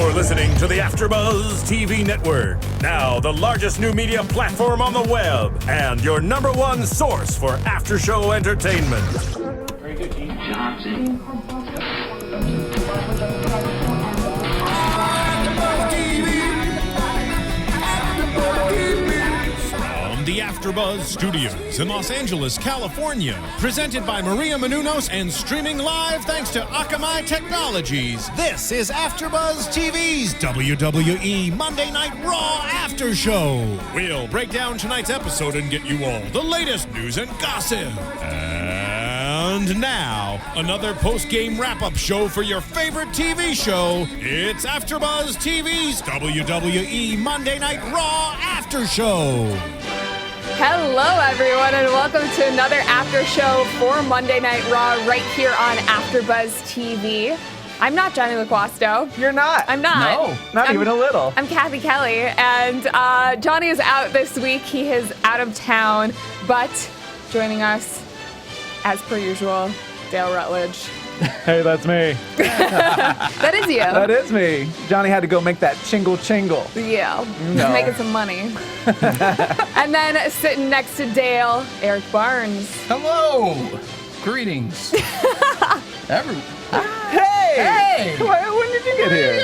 You're listening to the AfterBuzz TV network. Now, the largest new media platform on the web and your number one source for after-show entertainment. Very good, Gene Johnson. From the AfterBuzz Studios in Los Angeles, California, presented by Maria Menounos and streaming live thanks to Akamai Technologies. This is AfterBuzz TV's WWE Monday Night Raw After Show. We'll break down tonight's episode and get you all the latest news and gossip. And now, another post-game wrap-up show for your favorite TV show. It's AfterBuzz TV's WWE Monday Night Raw After Show. Hello, everyone, and welcome to another after show for Monday Night Raw right here on AfterBuzz TV. I'm not Johnny LaQuasto. You're not. I'm not. No, not even a little. I'm Cathy Kelley, and Johnny is out this week. He is out of town, but joining us, as per usual, Dale Rutledge. Hey, that's me. That is you. That is me. Johnny had to go make that chingle. Yeah, No. making some money. And then sitting next to Dale, Erik Barnes. Hello! Greetings. Everyone. Hey! When did you get here?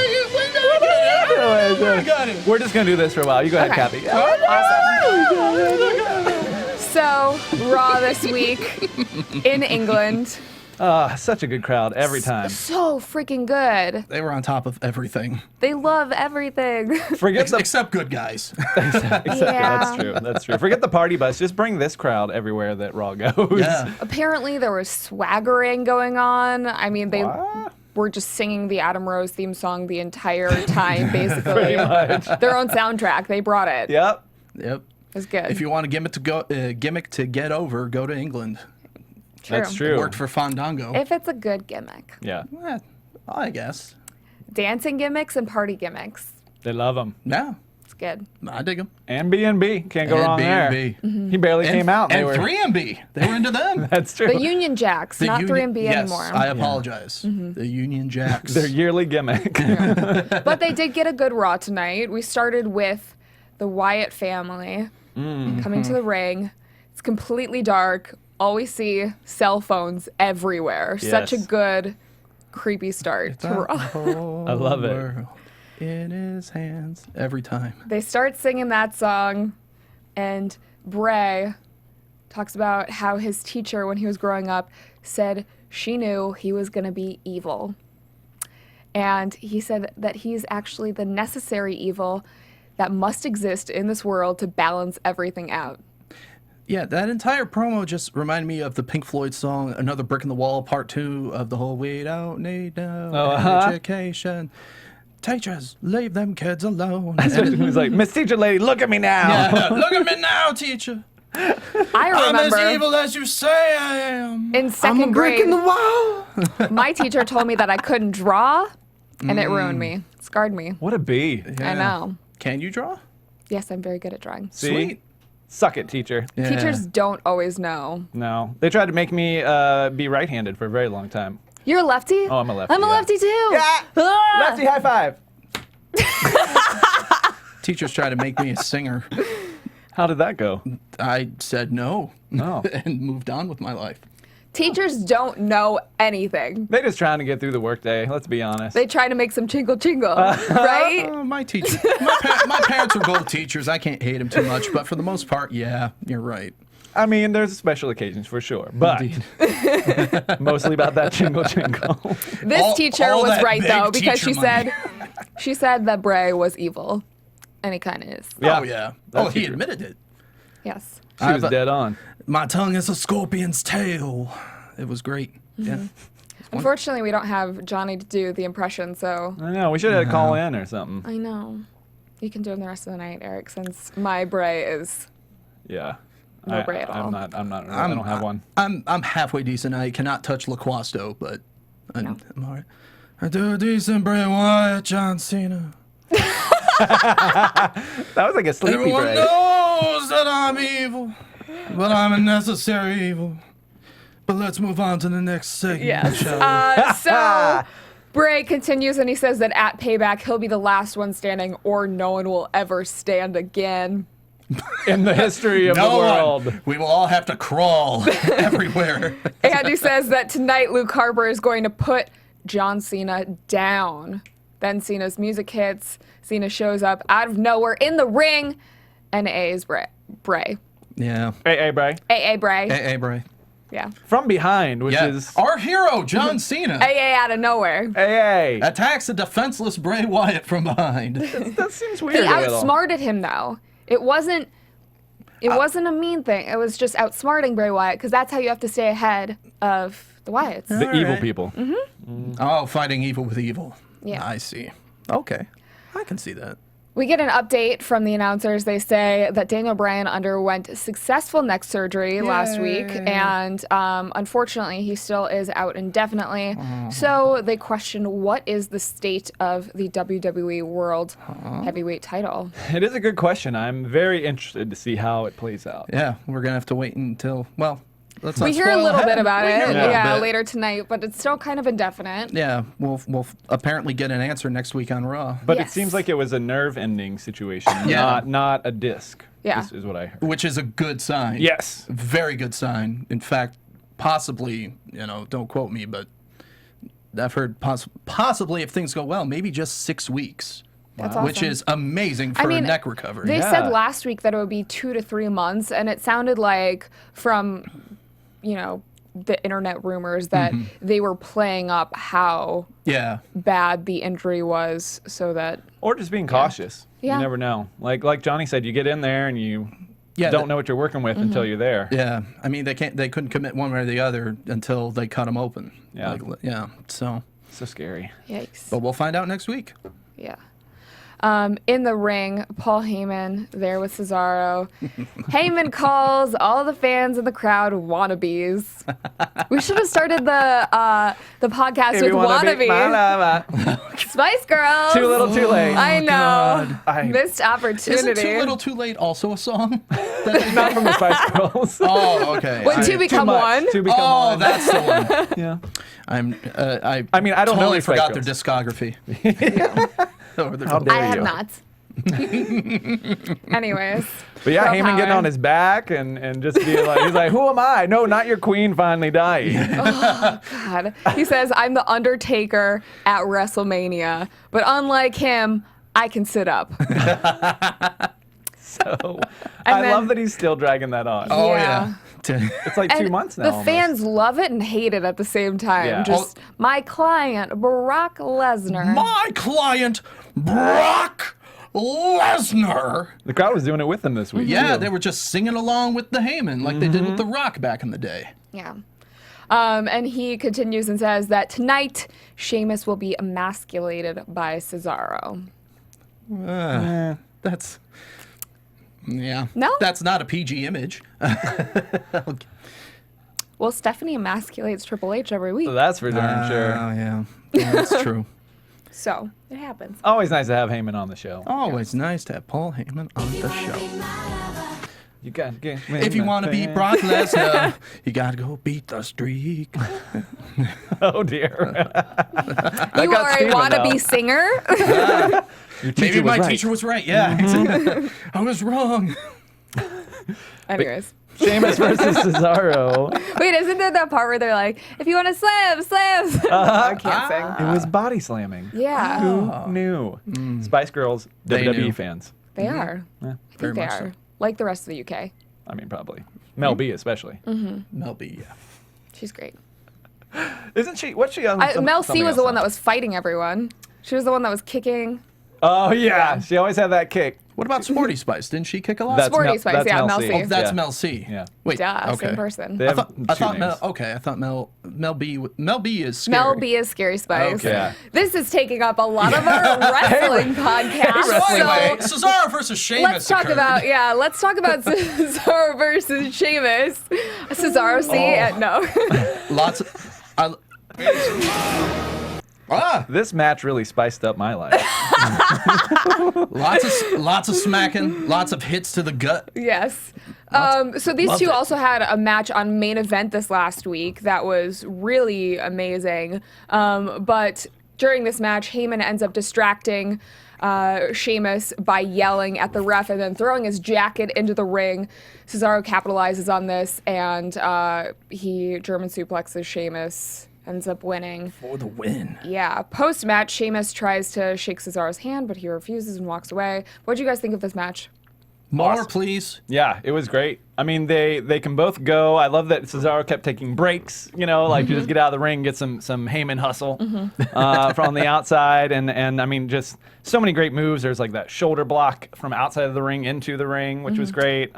I got it. We're just going to do this for a while. You go ahead, Okay. Cathy. Awesome. So, Raw this week in England. Such a good crowd every time. So freaking good. They were on top of everything. They love everything. Forget the... Except good guys. Yeah. That's true. Forget the party bus. Just bring this crowd everywhere that Raw goes. Yeah. Apparently, there was swaggering going on. I mean, they What? were just singing the Adam Rose theme song the entire time, basically. Pretty much. Their own soundtrack. They brought it. Yep. It was good. If you want a gimmick to get over, go to England. That's It true. worked for Fandango. If it's a good gimmick. Yeah. Eh, I guess. Dancing gimmicks and party gimmicks. They love them. Yeah. It's good. I dig them. And B&B. Can't go wrong there. B&B. He barely came out. And They were... 3MB. They were into them. That's true. The Union Jacks, not 3MB yes, anymore. I apologize. The Union Jacks. Their yearly gimmick. But they did get a good Raw tonight. We started with the Wyatt family coming to the ring. It's completely dark. All we see, cell phones everywhere. Such a Yes. good, creepy start to Raw. I love it. World in his hands every time. They start singing that song, and Bray talks about how his teacher, when he was growing up, said she knew he was going to be evil. And he said that he's actually the necessary evil that must exist in this world to balance everything out. Yeah, that entire promo just reminded me of the Pink Floyd song "Another Brick in the Wall" Part 2 of the whole "We don't need no education. Teachers, leave them kids alone." He was like, Miss Teacher Lady, look at me now. Yeah, look at me now, teacher. I I'm as remember evil as you say I am. in second I'm a brick grade, in the wall. my teacher told me that I couldn't draw, and it ruined me, scarred me. What a bee. I know. Can you draw? Yes, I'm very good at drawing. See? Sweet. Suck it, teacher. Yeah. Teachers don't always know. No. They tried to make me be right-handed for a very long time. You're a lefty? Oh, I'm a lefty, I'm a yeah. lefty too. Yeah. Ah! Lefty high five. Teachers try to make me a singer. How did that go? I said no. No. And moved on with my life. Teachers don't know anything. They're just trying to get through the workday, let's be honest. They try to make some chingle chingle, right? My teacher, my parents were both teachers. I can't hate them too much, but for the most part, yeah, you're right. I mean, there's special occasions for sure, but mostly about that jingle jingle. This teacher all was that right big though, because teacher money. she said that Bray was evil, and he kind of is. Yeah. Oh yeah. That's Oh, he true. admitted it. Yes. She was dead on. My tongue is a scorpion's tail. It was great. Yeah. Unfortunately, we don't have Johnny to do the impression, so I know, we should have had a call in or something. I know. You can do him the rest of the night, Erik, since my Bray is Yeah. no Bray at all. I don't have one. I'm halfway decent. I cannot touch LaQuasto, but I'm all right. I do a decent Bray Wyatt, John Cena. That was like a sleepy Everyone Bray. knows that I'm evil, but I'm a necessary evil. But let's move on to the next segment. Yes. shall we? So Bray continues and he says that at Payback, he'll be the last one standing or no one will ever stand again. In the history of the world. We will all have to crawl everywhere. And he says that tonight Luke Harper is going to put John Cena down. Then Cena's music hits. Cena shows up out of nowhere in the ring. And A is Bray. Yeah. Hey, Bray. A Bray. Hey, Bray. Yeah. From behind, which is... our hero, John Cena. A out of nowhere. Hey. Attacks a defenseless Bray Wyatt from behind. That seems weird. He a little. outsmarted him, though. It wasn't a mean thing. It was just outsmarting Bray Wyatt, because that's how you have to stay ahead of the Wyatts. The evil people. Oh, fighting evil with evil. Yeah. I see. Okay. I can see that. We get an update from the announcers. They say that Daniel Bryan underwent successful neck surgery last week, and unfortunately, he still is out indefinitely. So they question what is the state of the WWE World Heavyweight title. It is a good question. I'm very interested to see how it plays out. Yeah, we're going to have to wait until, well, let's not We hear a spoil little ahead. bit about We hear it, a little bit. later tonight, but it's still kind of indefinite. Yeah, we'll apparently get an answer next week on Raw. But Yes. it seems like it was a nerve-ending situation, Yeah. not a disc. Yeah. Is what I heard. Which is a good sign. Yes. Very good sign. In fact, possibly, don't quote me, but I've heard possibly if things go well, maybe just 6 weeks. That's Which awesome. is amazing for a neck recovery. They Yeah. said last week that it would be 2 to 3 months, and it sounded like from, the internet rumors that they were playing up how Yeah. bad the injury was, so that Or just being cautious. Yeah. You never know. Like Johnny said, you get in there and you Yeah, don't know what you're working with until you're there. Yeah, I mean they couldn't commit one way or the other until they cut him open. Yeah. So, So scary. yikes. but we'll find out next week. Yeah. In the ring, Paul Heyman there with Cesaro. Heyman calls all the fans in the crowd wannabes. We should have started the podcast If with you wanna be my wannabe. lover. Spice Girls. Too little, too late. I know. God. Missed opportunity. Isn't Too Little Too Late also a song? Not from the Spice Girls. Oh, okay. When two become one. To become Oh, one. that's the one. Yeah. I mean, I don't know totally any Spice forgot their Girls. discography. Or their- How dare I have you. not. Anyways. But yeah, Girl Heyman getting power. on his back and just being like, he's like, who am I? No, not your queen finally dying. God. He says, I'm the Undertaker at WrestleMania, but unlike him, I can sit up. So And I then- love that he's still dragging that on. Oh Yeah. yeah. It's like 2 And months now. The almost. fans love it and hate it at the same time. Yeah. Just my client, Brock Lesnar. My client, Brock Lesnar. The crowd was doing it with him this week. Yeah, too. they were just singing along with the Heyman like they did with The Rock back in the day. Yeah. And he continues and says that tonight, Sheamus will be emasculated by Cesaro. That's yeah. No? That's not a PG image. Well, Stephanie emasculates Triple H every week. That's for darn sure. Oh yeah. That's true. So, it happens. Always nice to have Heyman on the show. Always nice to have Paul Heyman on the show. You got get If you want to beat Brock Lesnar, you got to go beat the streak. Oh dear. You got are a Steven, wannabe though. singer? Maybe was my right. teacher was right. Yeah. I was wrong. Anyways. Sheamus versus Cesaro. Wait, isn't there that part where they're like, if you want to slam, slam? I can't sing. It was body slamming. Yeah, Who knew? Spice Girls, They WWE knew. fans. they are. I Very think they much are. so. Like the rest of the UK. I mean, probably. Mel B especially. Mel B. Yeah. She's great. Isn't she? What's she on? Mel C something was the else one now? that was fighting everyone. She was the one that was kicking. Oh yeah, she always had that kick. What about Sporty Spice? Didn't she kick a lot? That's Sporty Mel, Spice, that's yeah, Mel Mel C. C. Oh, that's Yeah. Mel C. Yeah. Wait. Duh, okay. same person. They have I thought two Mel. names. Okay, I thought Mel B is scary. Mel B is Scary Spice. Okay. Yeah. This is taking up a lot of our wrestling podcast. So anyway, So Cesaro versus Sheamus. let's talk occurred. about Cesaro versus Sheamus. Cesaro C. No. lots of. This match really spiced up my life. Lots of smacking, lots of hits to the gut. Yes. So these Loved two it. also had a match on Main Event this last week that was really amazing. But During this match, Heyman ends up distracting Sheamus by yelling at the ref and then throwing his jacket into the ring. Cesaro capitalizes on this, and he German suplexes Sheamus, ends up winning. For the win. Yeah. Post-match, Sheamus tries to shake Cesaro's hand, but he refuses and walks away. What do you guys think of this match? More, please. Yeah, it was great. I mean, they can both go. I love that Cesaro kept taking breaks, like just get out of the ring, get some Heyman hustle from the outside. And I mean, just so many great moves. There's like that shoulder block from outside of the ring into the ring, which was great.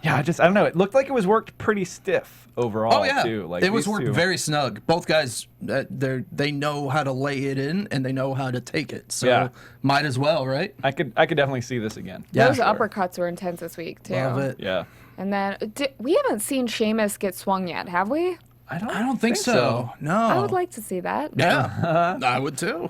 Yeah, I don't know. It looked like it was worked pretty stiff overall, too. Like, it was worked very snug. Both guys, they know how to lay it in, and they know how to take it. So might as well, right? I could definitely see this again. Yeah, those uppercuts were intense this week, too. Love it. Yeah. And then, we haven't seen Sheamus get swung yet, have we? I don't think so. No. I would like to see that. Yeah, I would too.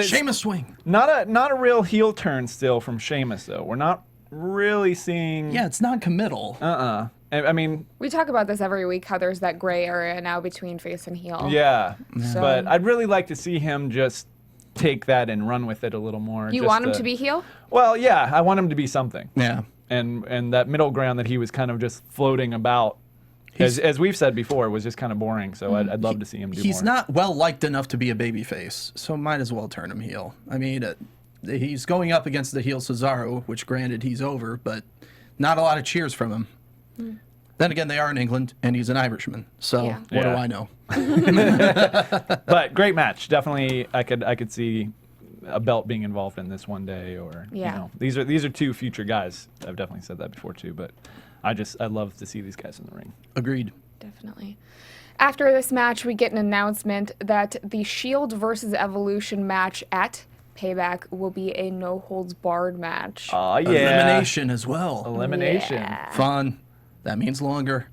Sheamus swing. Not a real heel turn still from Sheamus, though. We're not really seeing... Yeah, it's non-committal. I mean... We talk about this every week, how there's that gray area now between face and heel. Yeah, but I'd really like to see him just take that and run with it a little more. You want him to be heel? Well, yeah, I want him to be something. Yeah. And that middle ground that he was kind of just floating about, as we've said before, was just kind of boring. So I'd love to see him do more. He's not well-liked enough to be a babyface, so might as well turn him heel. I mean... he's going up against the heel Cesaro, which granted he's over, but not a lot of cheers from him. Then again, they are in England, and he's an Irishman, so what do I know? But great match. Definitely, I could see a belt being involved in this one day, or these are two future guys. I've definitely said that before too, but I'd love to see these guys in the ring. Agreed. Definitely. After this match, we get an announcement that the Shield versus Evolution match at Payback will be a no-holds-barred match. Oh, yeah. Elimination as well. Elimination. Yeah. Fun. That means longer.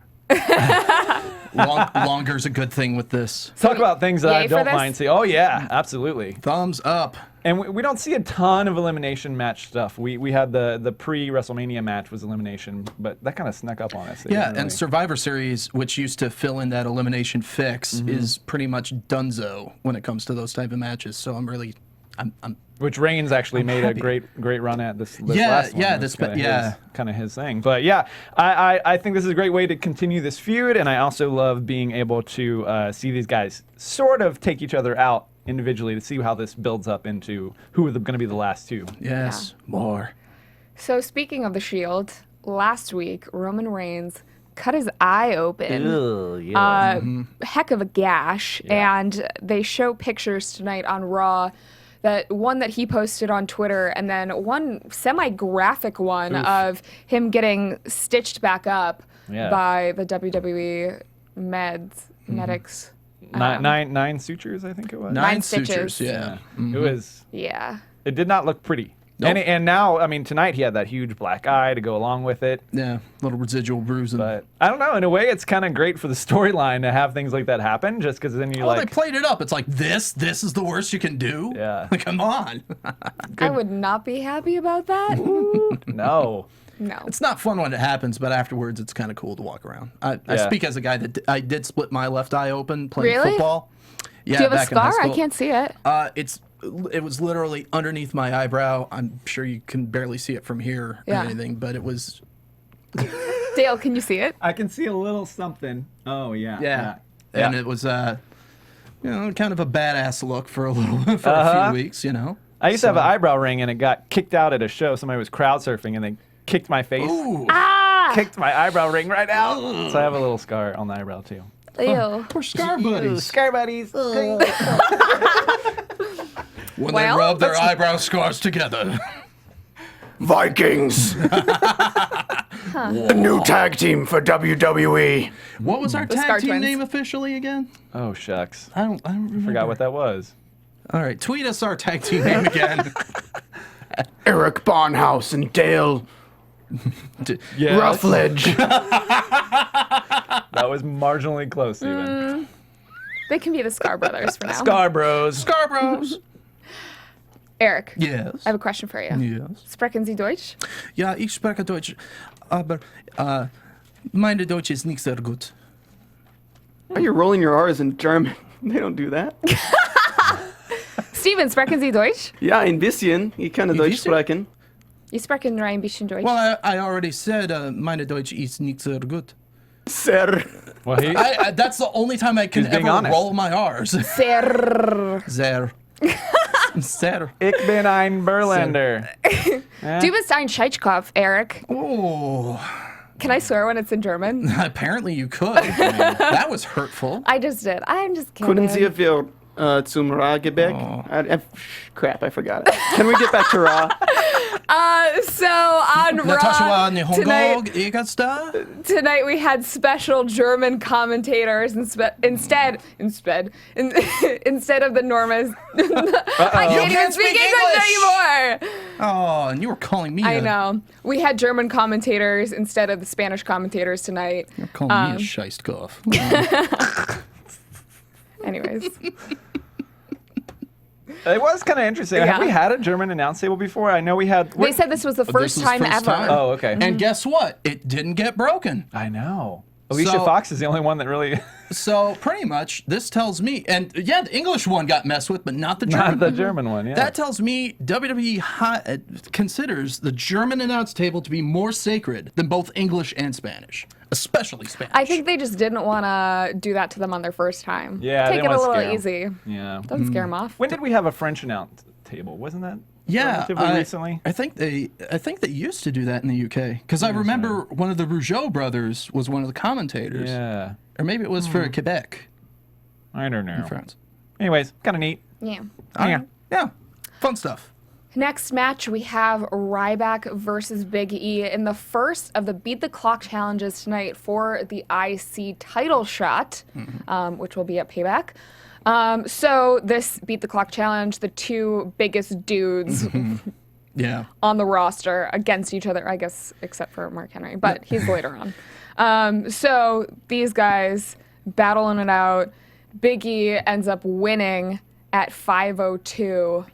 Longer's a good thing with this. Talk about things that I yay for don't this? mind seeing. Oh, yeah, absolutely. Thumbs up. And we don't see a ton of elimination match stuff. We had the pre-WrestleMania match was elimination, but that kind of snuck up on us. And Survivor Series, which used to fill in that elimination fix, is pretty much donezo when it comes to those type of matches. So I'm really... Which Reigns actually made happy. a great run at this last one. Kind of his thing. But yeah, I think this is a great way to continue this feud, and I also love being able to see these guys sort of take each other out individually to see how this builds up into who are going to be the last two. Yes, more. So speaking of the Shield, last week Roman Reigns cut his eye open. Heck of a gash. Yeah. And they show pictures tonight on Raw. That one that he posted on Twitter, and then one semi-graphic one of him getting stitched back up by the WWE medics. Nine sutures, I think it was. Nine stitches. sutures, yeah. It was. Yeah. It did not look pretty. Nope. And now, I mean, tonight he had that huge black eye to go along with it. Yeah, little residual bruising. But I don't know. In a way, it's kind of great for the storyline to have things like that happen, just because then you they played it up. It's like this is the worst you can do. Yeah. Come on. I would not be happy about that. No. No. It's not fun when it happens, but afterwards it's kind of cool to walk around. I speak as a guy that I did split my left eye open playing football. Yeah, do you have a back in high scar? I school. Can't see it. It was literally underneath my eyebrow. I'm sure you can barely see it from here or anything, but it was... Dale, can you see it? I can see a little something. Oh, yeah. And it was, kind of a badass look for a few weeks, I used to have an eyebrow ring, and it got kicked out at a show. Somebody was crowd surfing, and they kicked my face. Ooh. Kicked my eyebrow ring right out. So I have a little scar on the eyebrow, too. Ew. We're scar buddies. Scar buddies. When they rub their eyebrow scars together. Vikings. The new tag team for WWE. What was our Scar tag team Twins. name officially again? Oh, shucks. I don't remember. Forgot what that was. All right, tweet us our tag team name again. Erik Barnhouse and Dale Rutledge. That was marginally close, even. They can be the Scar Brothers for now. Scar Bros. Scar Bros. Eric. Yes. I have a question for you. Yes. Sprechen Sie Deutsch? Ja, ich spreche Deutsch, aber meine Deutsch ist nicht sehr gut. Why are you rolling your R's in German? They don't do that. Steven, sprechen Sie Deutsch? Ja, ein bisschen. Ich kann Deutsch sprechen. Ich spreche nur ein bisschen Deutsch. Well, I already said meine Deutsch ist nicht sehr gut. Sehr. Well, That's the only time I can He's being ever honest. roll my R's. Sehr. Sehr. Sehr. Ich bin ein Berländer. Du bist ein Scheitschkopf, Erik. Oh, Can I swear when it's in German? apparently you could. I mean, that was hurtful. I just did. I'm just kidding. Können Sie für zum Ra-Gebäck? Crap, I forgot it. Can we get back to Ra? So on Natasha Raw wa Nihongo tonight, igasta? tonight we had special German commentators instead of the normas. I can't even speak English anymore. Oh, and you were calling me I know. We had German commentators instead of the Spanish commentators tonight. You're calling me a Scheistkopf. Anyways. It was kind of interesting. Yeah. Have we had a German announce table before? I know we had. They said this was the first was time first ever. time. Oh, okay. And guess what? It didn't get broken. I know. Alicia So- Fox is the only one that really. So pretty much, this tells me, and yeah, the English one got messed with, but not the German. Not the German one, yeah. That tells me WWE considers the German announce table to be more sacred than both English and Spanish, especially Spanish. I think they just didn't want to do that to them on their first time. Yeah, Take they it a wanna little scare 'em. easy. Yeah. Don't scare them off. When did we have a French announce table? Wasn't that relatively recently? I think they used to do that in the UK because I remember one of the Rougeau brothers was one of the commentators. Yeah. Or maybe it was for Quebec, I don't know. France. Anyways, kind of neat. Yeah. Yeah, fun stuff. Next match, we have Ryback versus Big E in the first of the Beat the Clock challenges tonight for the IC title shot, which will be at Payback. So this Beat the Clock challenge, the two biggest dudes Yeah. on the roster against each other, I guess, except for Mark Henry, but he's later on. So these guys battling it out. Big E ends up winning at 5:02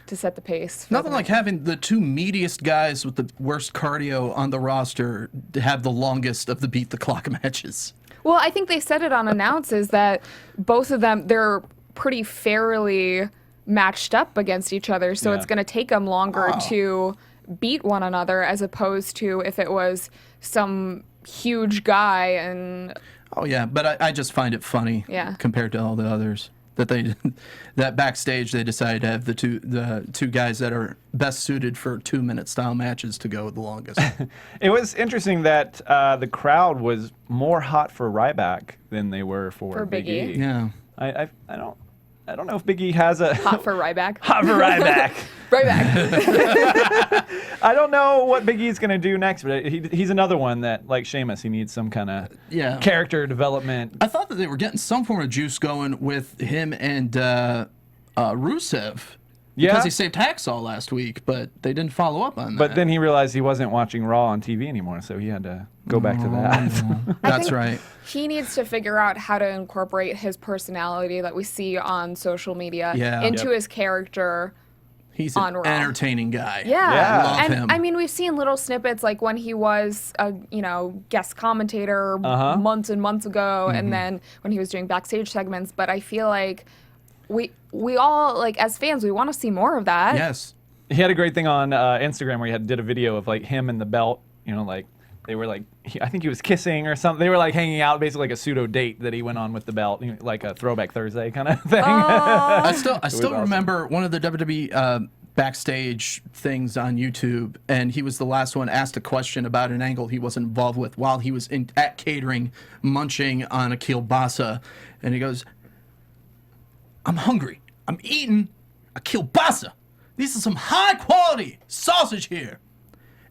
to set the pace. for Nothing the like night. having the two meatiest guys with the worst cardio on the roster to have the longest of the beat the clock matches. Well, I think they said it on announces that both of them, they're pretty fairly matched up against each other, so it's going to take them longer to beat one another as opposed to if it was some huge guy and Oh yeah, but I just find it funny compared to all the others that backstage they decided to have the two guys that are best suited for 2-minute style matches to go the longest. It was interesting that the crowd was more hot for Ryback than they were for Big E. Yeah. I don't know if Big E has a hot for Ryback. hot for Ryback. Ryback. I don't know what Big E's gonna do next, but he's another one that, like Sheamus, he needs some kind of character development. I thought that they were getting some form of juice going with him and Rusev. Because he saved Hacksaw last week, but they didn't follow up on that. But then he realized he wasn't watching Raw on TV anymore, so he had to go back to that. That's right. He needs to figure out how to incorporate his personality that we see on social media into his character. He's on an Raw. entertaining guy. Yeah. Love And him. I mean, we've seen little snippets like when he was a guest commentator months and months ago, and then when he was doing backstage segments. But I feel like we all, like, as fans, we want to see more of that. Yes. He had a great thing on Instagram where he did a video of like him and the belt. You know, like they were like, I think he was kissing or something. They were like hanging out, basically like a pseudo date that he went on with the belt, like a Throwback Thursday kind of thing. I still awesome. remember one of the WWE backstage things on YouTube, and he was the last one asked a question about an angle he wasn't involved with while he was at catering, munching on a kielbasa, and he goes, "I'm hungry. I'm eating a kielbasa. This is some high quality sausage here,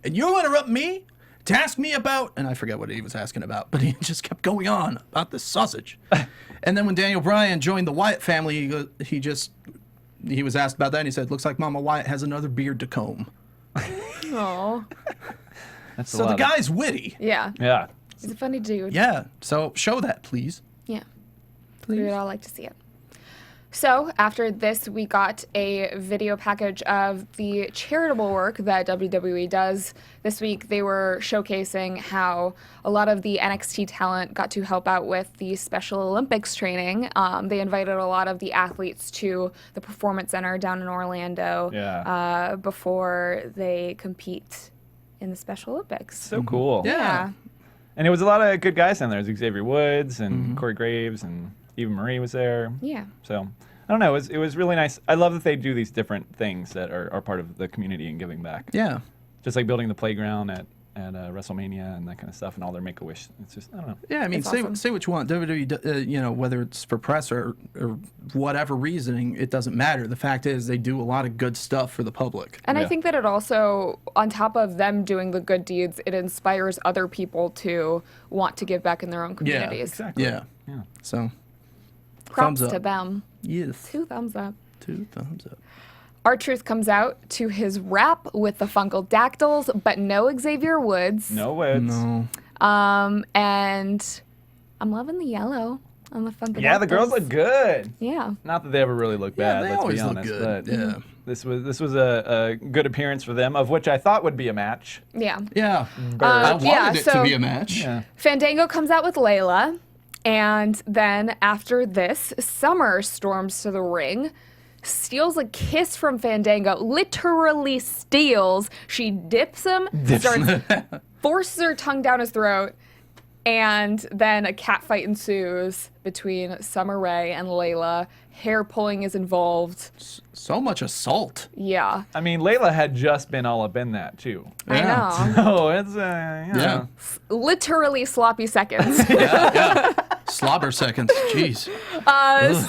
and you interrupt me to ask me about," and I forget what he was asking about, but he just kept going on about this sausage. And then when Daniel Bryan joined the Wyatt family, he was asked about that, and he said, "Looks like Mama Wyatt has another beard to comb." Oh. So the guy's witty. Yeah. Yeah. He's a funny dude. Yeah. So show that, please. Yeah. We'd all like to see it. So after this, we got a video package of the charitable work that WWE does. This week, they were showcasing how a lot of the NXT talent got to help out with the Special Olympics training. They invited a lot of the athletes to the Performance Center down in Orlando before they compete in the Special Olympics. So cool. Yeah. And it was a lot of good guys down there. There's Xavier Woods and Corey Graves and Eva Marie was there. Yeah. So, I don't know. It was really nice. I love that they do these different things that are part of the community and giving back. Yeah. Just like building the playground at WrestleMania and that kind of stuff and all their Make-A-Wish. It's just, I don't know. Yeah, I mean, say what you want. WWE, whether it's for press or whatever reasoning, it doesn't matter. The fact is they do a lot of good stuff for the public. And I think that it also, on top of them doing the good deeds, it inspires other people to want to give back in their own communities. Yeah, exactly. Yeah. So, Props thumbs up. to them. Yes. 2 thumbs up. 2 thumbs up. R-Truth comes out to his rap with the Funkle-Dactyls, but no Xavier Woods. No Woods. No. And I'm loving the yellow on the Funkle-Dactyls. Yeah, the girls look good. Yeah. Not that they ever really look bad, they let's always be look honest. good. But Yeah. this was a good appearance for them, of which I thought would be a match. Yeah. Yeah. I wanted it to be a match. Yeah. Fandango comes out with Layla, and then after this, Summer storms to the ring, steals a kiss from Fandango, literally steals. She dips him, forces her tongue down his throat, and then a catfight ensues between Summer Rae and Layla. Hair pulling is involved. So much assault. Yeah. I mean, Layla had just been all up in that, too. I know. Oh, it's, you know. Literally sloppy seconds. Slobber seconds. Jeez.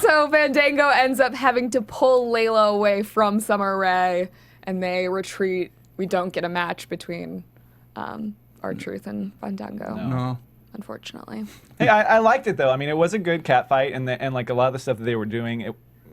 So Fandango ends up having to pull Layla away from Summer Rae, and they retreat. We don't get a match between R-Truth and Fandango. No. Unfortunately. Hey, I liked it, though. I mean, it was a good cat fight, and like a lot of the stuff that they were doing,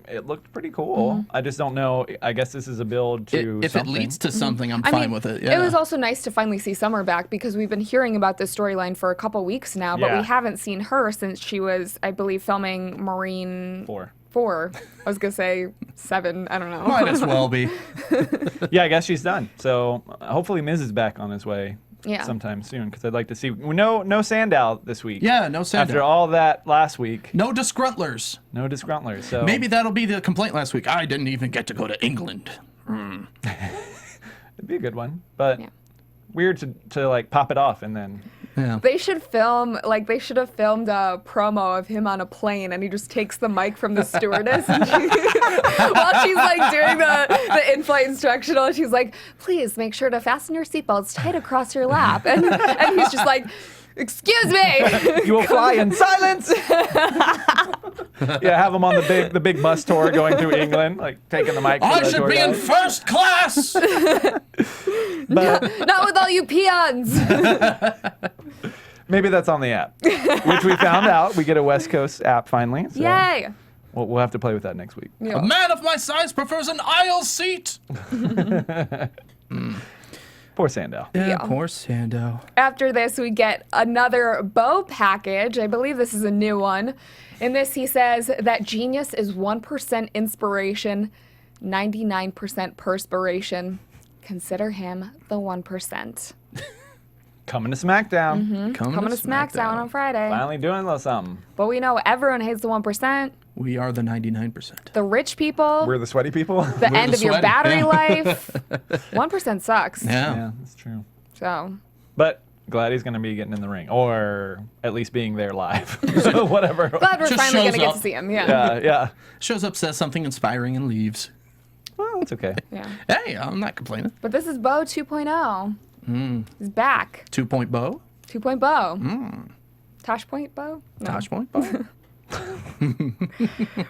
it looked pretty cool. I just don't know. I guess this is a build to If something. it leads to something, I'm fine with it. Yeah. It was also nice to finally see Summer back because we've been hearing about this storyline for a couple weeks now, but we haven't seen her since she was, I believe, filming Marine 4. I was going to say 7. I don't know. Might as well be. Yeah, I guess she's done. So hopefully Miz is back on his way sometime soon, because I'd like to see. No Sandow this week. Yeah, no Sandow. After all that last week. No disgruntlers. No disgruntlers. So Maybe that'll be the complaint last week. I didn't even get to go to England. it'd be a good one, but weird to like pop it off and then. Yeah. They should have filmed a promo of him on a plane, and he just takes the mic from the stewardess and while she's like doing the in-flight instructional, and she's like, "Please make sure to fasten your seatbelts tight across your lap," and he's just like, "Excuse me." You will fly in silence. Have him on the big bus tour going through England, like taking the mic. I should be in first class. But Not with all you peons. maybe that's on the app, which we found out. We get a West Coast app finally. So Yay. we'll have to play with that next week. A man of my size prefers an aisle seat. Poor Sandow. Yeah, poor Sandow. After this, we get another Bo package. I believe this is a new one. In this, he says that genius is 1% inspiration, 99% perspiration. Consider him the 1%. Coming to SmackDown. Coming to SmackDown on Friday. Finally doing a little something. But we know everyone hates the 1%. We are the 99%. The rich people. We're the sweaty people. The end of your sweaty, battery life. 1% sucks. Yeah. That's true. So. But glad he's going to be getting in the ring, or at least being there live. So whatever. Glad we're Just finally going to shows get up. to see him. Yeah. Yeah. Shows up, says something inspiring, and leaves. Well, it's okay. Yeah. Hey, I'm not complaining. But this is Bo 2.0. He's back. 2-point bow. 2-point Bo. Tosh Point Bo? No. Tosh point bow.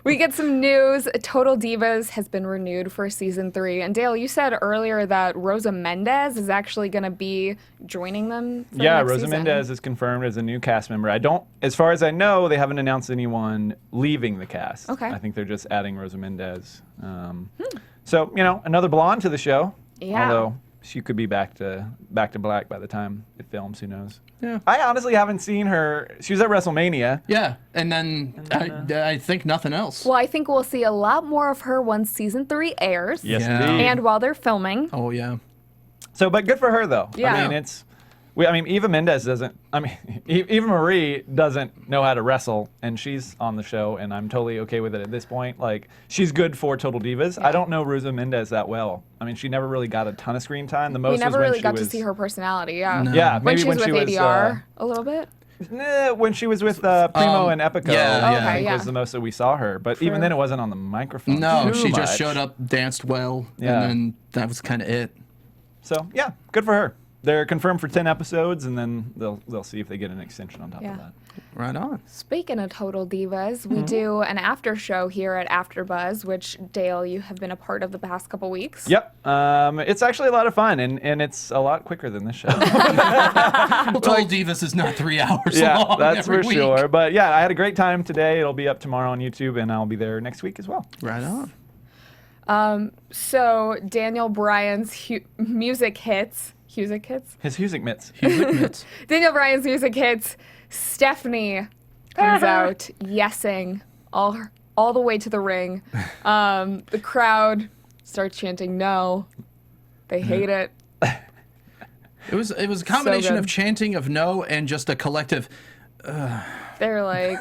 We get some news. Total Divas has been renewed for season 3. And Dale, you said earlier that Rosa Mendez is actually going to be joining them. For Yeah, the next Rosa season. Mendez is confirmed as a new cast member. As far as I know, they haven't announced anyone leaving the cast. Okay. I think they're just adding Rosa Mendez. So, another blonde to the show. Yeah. Although she could be back to black by the time it films. Who knows? Yeah. I honestly haven't seen her. She was at WrestleMania. Yeah, and then I think nothing else. Well, I think we'll see a lot more of her once season 3 airs. Yes, Yeah. indeed. And while they're filming. Oh yeah. So, but good for her though. Yeah. I mean, Eva Mendes doesn't. I mean, Eva Marie doesn't know how to wrestle, and she's on the show, and I'm totally okay with it at this point. Like, she's good for Total Divas. Yeah. I don't know Rosa Mendez that well. I mean, she never really got a ton of screen time. The most We never was when really she got was, to see her personality. Yeah. No. Yeah, When maybe she was with was ADR a little bit. when she was with Primo and Epico. yeah, I yeah. think Okay, was the most that we saw her. But even then, it wasn't on the microphone. No, too she just much. showed up, danced well, Yeah. and then that was kind of it. So yeah, good for her. They're confirmed for 10 episodes, and then they'll see if they get an extension on top Yeah. of that. Right on. Speaking of Total Divas, we do an after show here at AfterBuzz, which, Dale, you have been a part of the past couple weeks. Yep. It's actually a lot of fun, and it's a lot quicker than this show. Well, Total Divas is not 3 hours Yeah, long that's every for week. sure. But yeah, I had a great time today. It'll be up tomorrow on YouTube, and I'll be there next week as well. Right on. So Daniel Bryan's music hits. Music hits? His music mitts. Mitts. Daniel Bryan's music hits. Stephanie comes out yesing all the way to the ring. The crowd starts chanting no. They hate it. It was a combination good. of chanting of no and just a collective. They're like,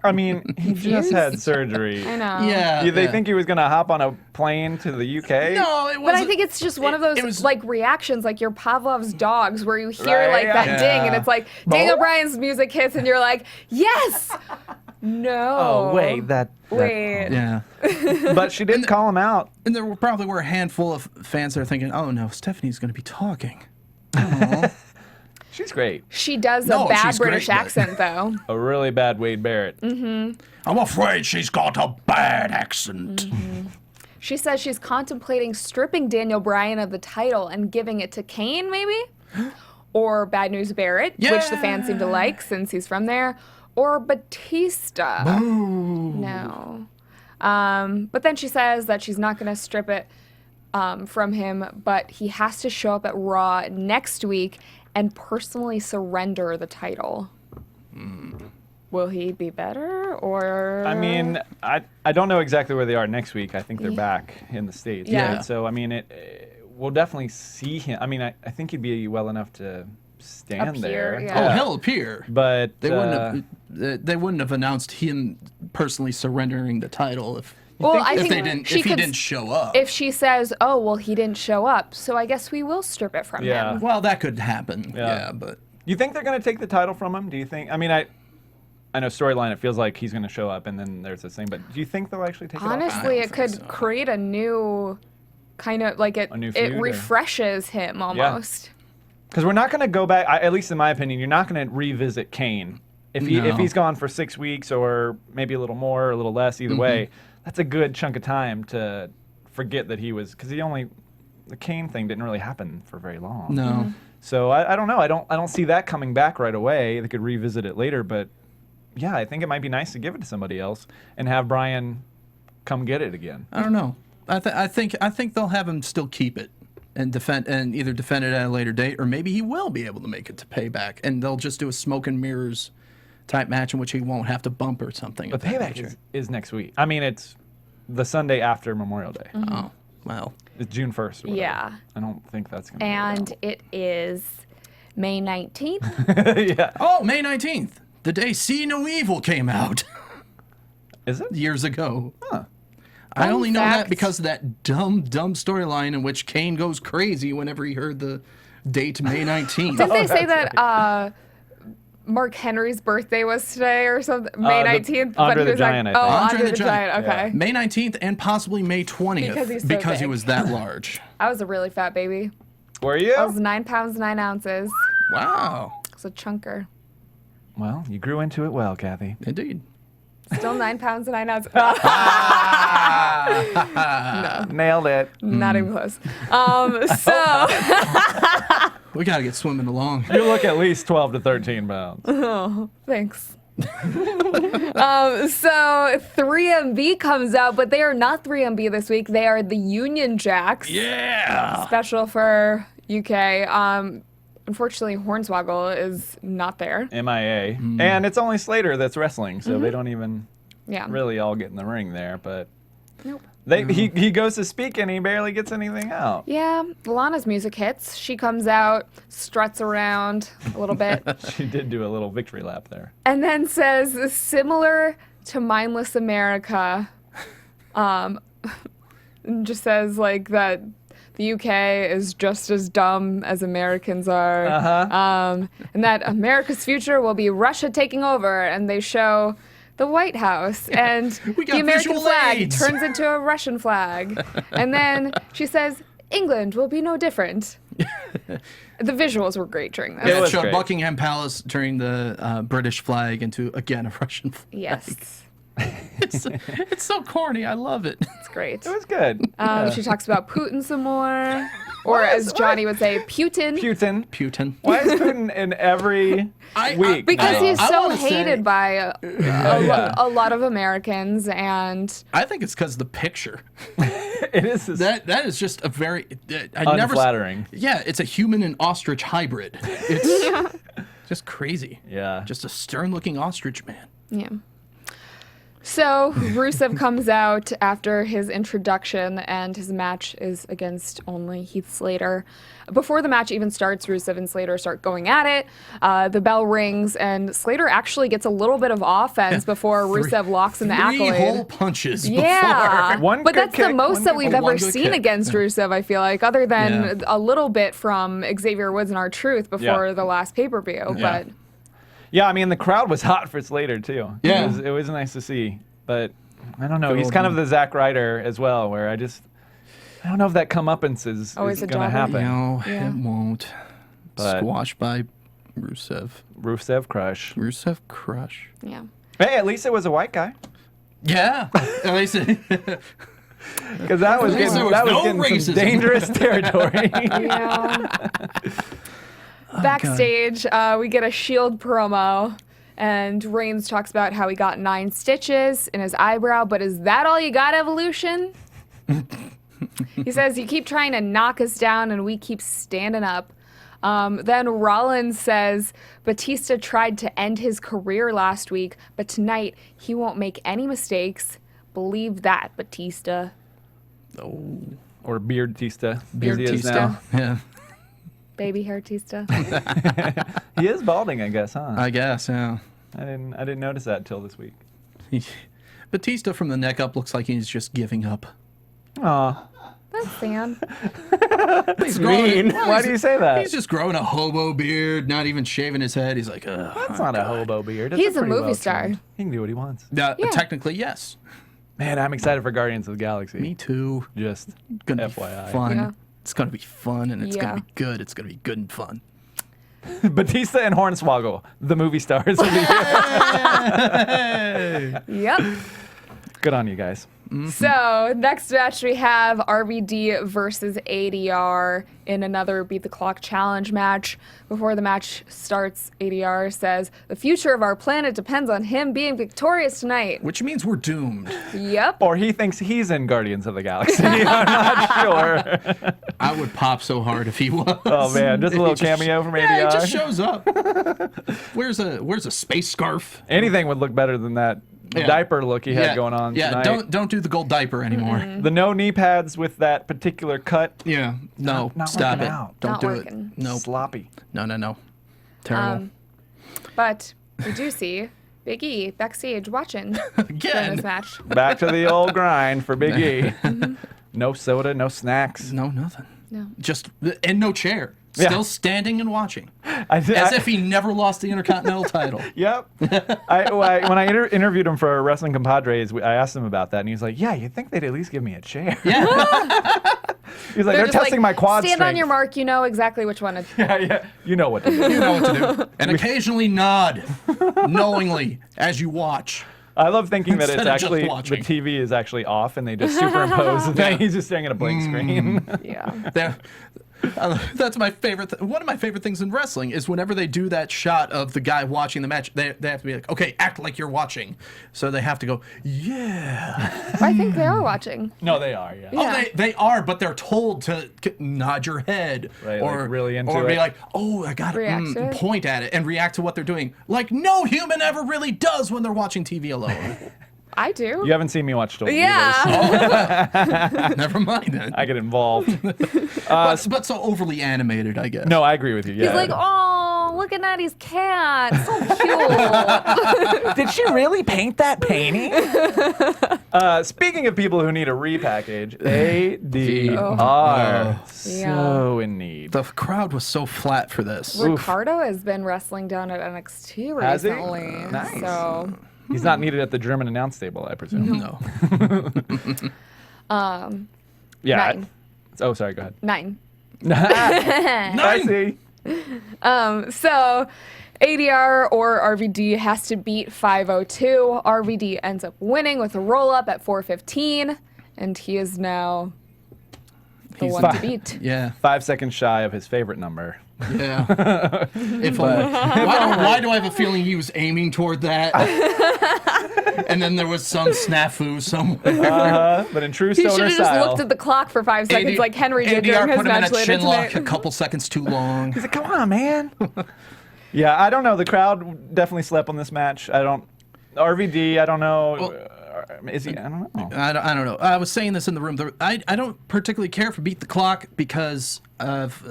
I mean, he just had surgery. I know. Yeah. They yeah. think he was going to hop on a plane to the UK? No, it wasn't. But I think it's just one of those it was- like reactions, like your Pavlov's dogs, where you hear Right, like that yeah. ding, and it's like Daniel Bo? Bryan's music hits, and you're like, yes, no. Oh, wait, Wait. Yeah. But she did call him out. And there probably were a handful of fans that are thinking, oh no, Stephanie's going to be talking. Aw. She's great. She does No, a bad she's great, British but- accent, though. A really bad Wade Barrett. I'm afraid she's got a bad accent. She says she's contemplating stripping Daniel Bryan of the title and giving it to Kane, maybe? Or Bad News Barrett, which the fans seem to like since he's from there. Or Batista. No. But then she says that she's not going to strip it from him, but he has to show up at Raw next week and personally surrender the title. Will he be better, or? I mean, I don't know exactly where they are next week. I think they're back in the States. Yeah. Right? So, I mean, we'll definitely see him. I mean, I think he'd be well enough to stand Appear, there. yeah. Oh, he'll appear. But They wouldn't have announced him personally surrendering the title if Well, I if think they didn't she if he could- didn't show up. If she says, "Oh, well, he didn't show up, so I guess we will strip it from Yeah. him." Well, that could happen. Yeah. Yeah, but you think they're going to take the title from him? Do you think? I mean, I know storyline. It feels like he's going to show up, and then there's this thing. But do you think they'll actually take it off? Honestly, I it don't could think so. create a new kind of like it. A new It feud, or- refreshes him almost. Because we're not going to go back. At least in my opinion, you're not going to revisit Kane if No. he's gone for 6 weeks or maybe a little more or a little less. Either way, that's a good chunk of time to forget that he was, because the Kane thing didn't really happen for very long. no. So I don't know. I don't see that coming back right away. They could revisit it later, but yeah, I think it might be nice to give it to somebody else and have Brian come get it again. I don't know. I think they'll have him still keep it and either defend it at a later date, or maybe he will be able to make it to Payback, and they'll just do a smoke and mirrors type match in which he won't have to bump or something. But of that Payback nature. is next week. I mean, it's the Sunday after Memorial Day. Oh, well. It's June 1st. Or whatever. Yeah. I don't think that's going to And it is May 19th. yeah. Oh, May 19th, the day See No Evil came out Is it? years ago. Huh. I only know fact. that because of that dumb storyline in which Kane goes crazy whenever he heard the date May 19th. Didn't they say that Mark Henry's birthday was today or something? May the 19th? Andre he the was Giant, like, I oh, think. Andre the Giant. Yeah. Okay. May 19th and possibly May 20th Because he's so he big. was that large. I was a really fat baby. Were you? I was 9 pounds 9 ounces. Wow. I was a chunker. Well, you grew into it well, Kathy. Indeed. Still 9 pounds 9 ounces. Nailed it. Not even close. So We got to get swimming along. You look at least 12 to 13 pounds. thanks. So 3MB comes out, but they are not 3MB this week. They are the Union Jacks. Yeah. Special for UK. Unfortunately, Hornswoggle is not there. MIA. And it's only Slater that's wrestling, so they don't even Yeah. really all get in the ring there. But Nope. he goes to speak and he barely gets anything out. Yeah, Lana's music hits. She comes out, struts around a little bit, She did do a little victory lap there. and then says, similar to Mindless America, just says like that the UK is just as dumb as Americans are, and that America's future will be Russia taking over, and they show the White House, and We got the American visual flag aids. turns into a Russian flag. And then she says, England will be no different. The visuals were great during that. It Yeah, it was showed great. Buckingham Palace turning the British flag into, again, a Russian flag. Yes, It's so corny. I love it. it's great. It was good. She talks about Putin some more, or as Johnny would say, Putin. Putin. Putin. Why is Putin in every week? Because now? he's I so wanna say- hated by a lot of Americans, and I think it's because the picture. It is this That is just a very unflattering. Yeah, it's a human and ostrich hybrid. It's just crazy. Yeah. Just a stern-looking ostrich man. yeah. So Rusev comes out after his introduction, and his match is against only Heath Slater. Before the match even starts, Rusev and Slater start going at it. The bell rings, and Slater actually gets a little bit of offense before Rusev locks in the Three accolade. whole punches Yeah, before. One but good that's the kick, most one that good we've kick. ever One good seen kick. against Rusev, I feel like, other than Yeah. a little bit from Xavier Woods and R-Truth before the last pay-per-view. Yeah. But Yeah, I mean, the crowd was hot for Slater, too. Yeah. It was nice to see. But I don't know. Good He's old kind of man. the Zack Ryder as well, where I don't know if that comeuppance is Always a going to jobber. happen. No, Yeah. it won't. But- Squashed by Rusev. Rusev crush. Rusev crush. yeah. Hey, at least it was a white guy. Yeah. At least Because that was At least getting, there was that was no getting racism. some dangerous territory. Yeah. Backstage, we get a Shield promo, and Reigns talks about how he got 9 stitches in his eyebrow, but is that all you got, Evolution? He says, you keep trying to knock us down, and we keep standing up. Then Rollins says, Batista tried to end his career last week, but tonight he won't make any mistakes. Believe that, Batista. Or Beardtista. Beard as he is Tista. now. Yeah. Baby hair Tista. He is balding, I guess, huh? I guess, yeah. I didn't notice that until this week. Batista from the neck up looks like he's just giving up. Aw. That's Sam. He's growing. Why do you say that? He's just growing a hobo beard, not even shaving his head. He's like, ugh. That's not a hobo beard. It's He's a pretty movie well star. trimmed. He can do what he wants. Yeah, Yeah. technically, yes. Man, I'm excited for Guardians of the Galaxy. Me too. Just Gonna FYI. be fun. Yeah. It's gonna be fun, and it's Yeah. gonna be good. It's gonna be good and fun. Batista and Hornswoggle, the movie stars of the year. Yep. Good on you guys. So, next match we have RVD versus ADR in another Beat the Clock challenge match. Before the match starts, ADR says, the future of our planet depends on him being victorious tonight. Which means we're doomed. Yep. Or he thinks he's in Guardians of the Galaxy. I'm not sure. I would pop so hard if he was. Oh man, just a little cameo from ADR. Yeah, he just shows up. Where's a space scarf? Anything would look better than that Yeah. diaper look he had going on Yeah, tonight. don't do the gold diaper anymore. The no knee pads with that particular cut. Yeah, no, Not stop working it. out. Don't Not do working. it. No, Sloppy. no. Terrible. But we do see Big E backstage watching during Again. this match. Back to the old grind for Big E. No soda, no snacks. No, nothing. No. Just and no chair. Yeah. Still standing and watching, As as if he never lost the Intercontinental title. Yep. When I interviewed him for Wrestling Compadres, I asked him about that, and he was like, "Yeah, you'd think they'd at least give me a chair." Yeah. He's like, "They're just testing my quad stand strength." on your mark, you know exactly which one. Yeah, you know what to do. You know what to do. And occasionally nod, knowingly, as you watch. I love thinking that it's Instead of just actually the watching. TV is actually off, and they just superimpose the thing. He's just staring at a blank screen. Yeah. There, That's my favorite. One of my favorite things in wrestling is whenever they do that shot of the guy watching the match, they have to be like, okay, act like you're watching. So they have to go, yeah. I think they are watching. No, they are. Yeah. Oh, they are, but they're told to nod your head Right, or like really into or be it. like, oh, I got React to it. it. Point at it and react to what they're doing. Like no human ever really does when they're watching TV alone. I do. You haven't seen me watch Stolen Yeah. Never mind then. I get involved. But so overly animated, I guess. No, I agree with you. Yeah. He's like, oh, look at Natty's cat. So cute. Did she really paint that painting? Speaking of people who need a repackage, ADR. So in need. The crowd was so flat for this. Ricardo has been wrestling down at NXT Has he? recently. Nice. So, He's not needed at the German announce table, I presume. No. Yeah. 9. Oh, sorry. Go ahead. 9. I see. So ADR or RVD has to beat 502. RVD ends up winning with a roll up at 4:15, and he is now the He's one to fine. beat. Yeah. 5 seconds shy of his favorite number. Yeah. If only. Why do I have a feeling he was aiming toward that? And then there was some snafu somewhere. But in true He should stoner have just style. looked at the clock for 5 seconds, like Henry did ADR during his put him in match a later chin lock a tonight. couple seconds too long. He's like, come on, man. Yeah, I don't know. The crowd definitely slept on this match. RVD, I don't know. Is he? I don't know. I don't know. I was saying this in the room. I don't particularly care for Beat the Clock because of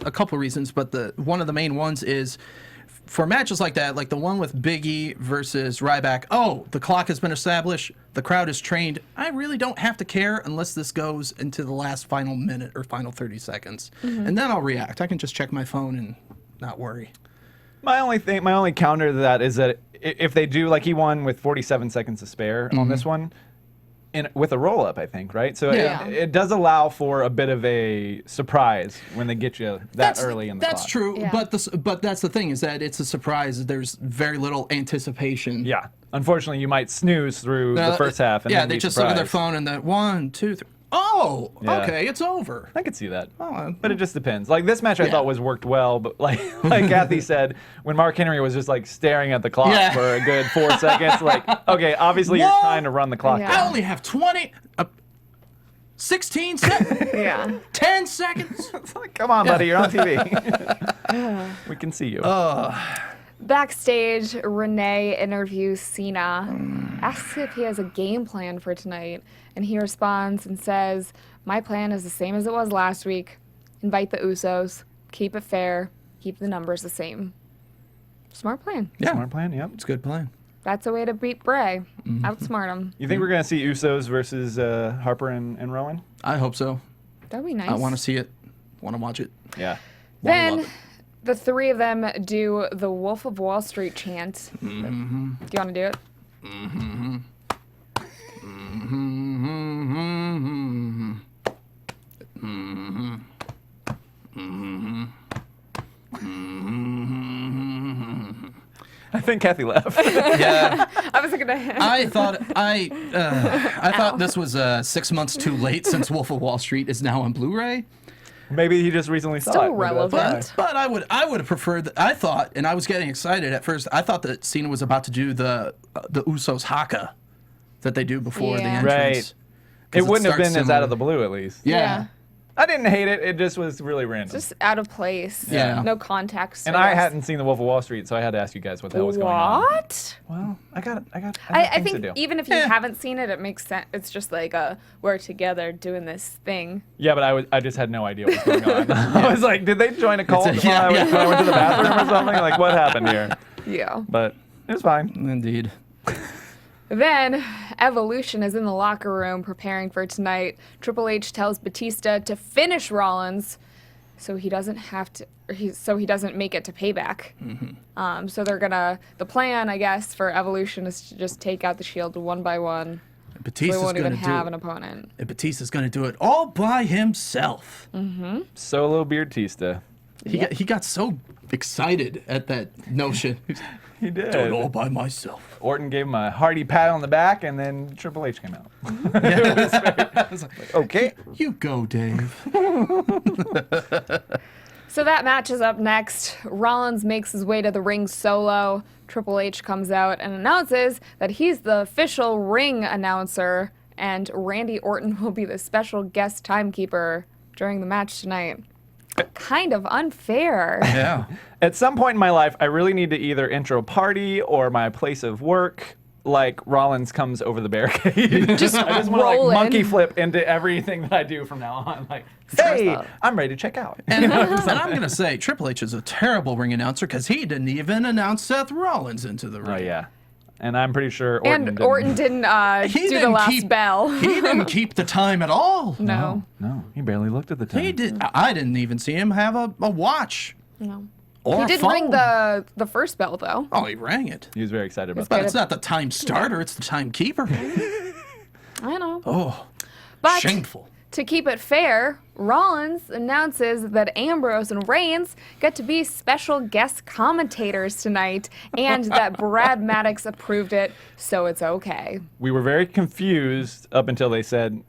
a couple of reasons, but one of the main ones is for matches like that, like the one with Big E versus Ryback. Oh, the clock has been established. The crowd is trained. I really don't have to care unless this goes into the last final minute or final 30 seconds. And then I'll react. I can just check my phone and not worry. My only counter to that is that if they do, like he won with 47 seconds to spare on this one, with a roll up, I think, right? So Yeah. it does allow for a bit of a surprise when they get you early in the That's clock. true, Yeah. but that's the thing is that it's a surprise. There's very little anticipation. Yeah. Unfortunately, you might snooze through the first half. And yeah, then they be just look at their surprised. phone and then 1, 2, 3. Oh, Yeah. okay, it's over. I could see that. Oh, But it just depends. Like this match I Yeah. thought was worked well, but like Cathy said, when Mark Henry was just like staring at the clock Yeah. for a good 4 seconds, like, okay, obviously you're Whoa. trying to run the clock Yeah. I down. only have 16 seconds, Yeah. 10 seconds. It's like, come on, buddy, you're on TV. We can see you. Backstage, Renee interviews Cena, asks if he has a game plan for tonight, and he responds and says, "My plan is the same as it was last week. Invite the Usos, keep it fair, keep the numbers the same." Smart plan. Yeah, Smart plan, yep. it's a good plan. That's a way to beat Bray. Outsmart him. You think we're going to see Usos versus Harper and Rowan? I hope so. That'd be nice. I want to see it. Want to watch it. Yeah. Then love it. the three of them do the Wolf of Wall Street chant. Do you want to do it? I think Cathy left. Yeah, I was gonna. I thought this was 6 months too late since Wolf of Wall Street is now on Blu-ray. Maybe he just recently saw Still it. Maybe that's relevant. why. But I would have preferred. I thought, and I was getting excited at first. I thought that Cena was about to do the Usos haka that they do before the Yeah. entrance. Right. 'Cause It wouldn't have starts been as similar. out of the blue, at least. Yeah. I didn't hate it. It just was really random. Just out of place. Yeah. No context. And I guess. hadn't seen The Wolf of Wall Street, so I had to ask you guys what the hell was going on. What? Well, I got I things think to do. even if you haven't seen it, it makes sense. It's just like we're together doing this thing. Yeah, but I just had no idea what was going on. I was like, did they join a cult It's a- while yeah, I went to the bathroom or something? Like, what happened here? Yeah. But it was fine. Indeed. Then Evolution is in the locker room preparing for tonight. Triple H tells Batista to finish Rollins, so he doesn't have to. So he doesn't make it to Payback. So they're gonna. The plan, I guess, for Evolution is to just take out the Shield one by one. So they Batista's won't going even to do have an it. opponent. And Batista's going to do it all by himself. Solo Beardtista. He got so excited at that notion. He did. Do it all by myself. Orton gave him a hearty pat on the back, and then Triple H came out. Okay. You go, Dave. So that match is up next. Rollins makes his way to the ring solo. Triple H comes out and announces that he's the official ring announcer, and Randy Orton will be the special guest timekeeper during the match tonight. Kind of unfair. Yeah. At some point in my life, I really need to either intro party or my place of work. Like Rollins comes over the barricade. I just want to like monkey flip into everything that I do from now on. Like, hey, I'm ready to check out. And I'm going to say Triple H is a terrible ring announcer because he didn't even announce Seth Rollins into the ring. Oh, yeah. And I'm pretty sure Orton didn't. Orton didn't do the last bell. He didn't keep the time at all. No. No, he barely looked at the time. He did. I didn't even see him have a watch. No. Or He did phone. ring the first bell, though. Oh, he rang it. He was very excited about But that. it's not the time starter, it's the timekeeper. I know. Oh, But shameful. to keep it fair, Rollins announces that Ambrose and Reigns get to be special guest commentators tonight, and that Brad Maddox approved it, so it's okay. We were very confused up until they said,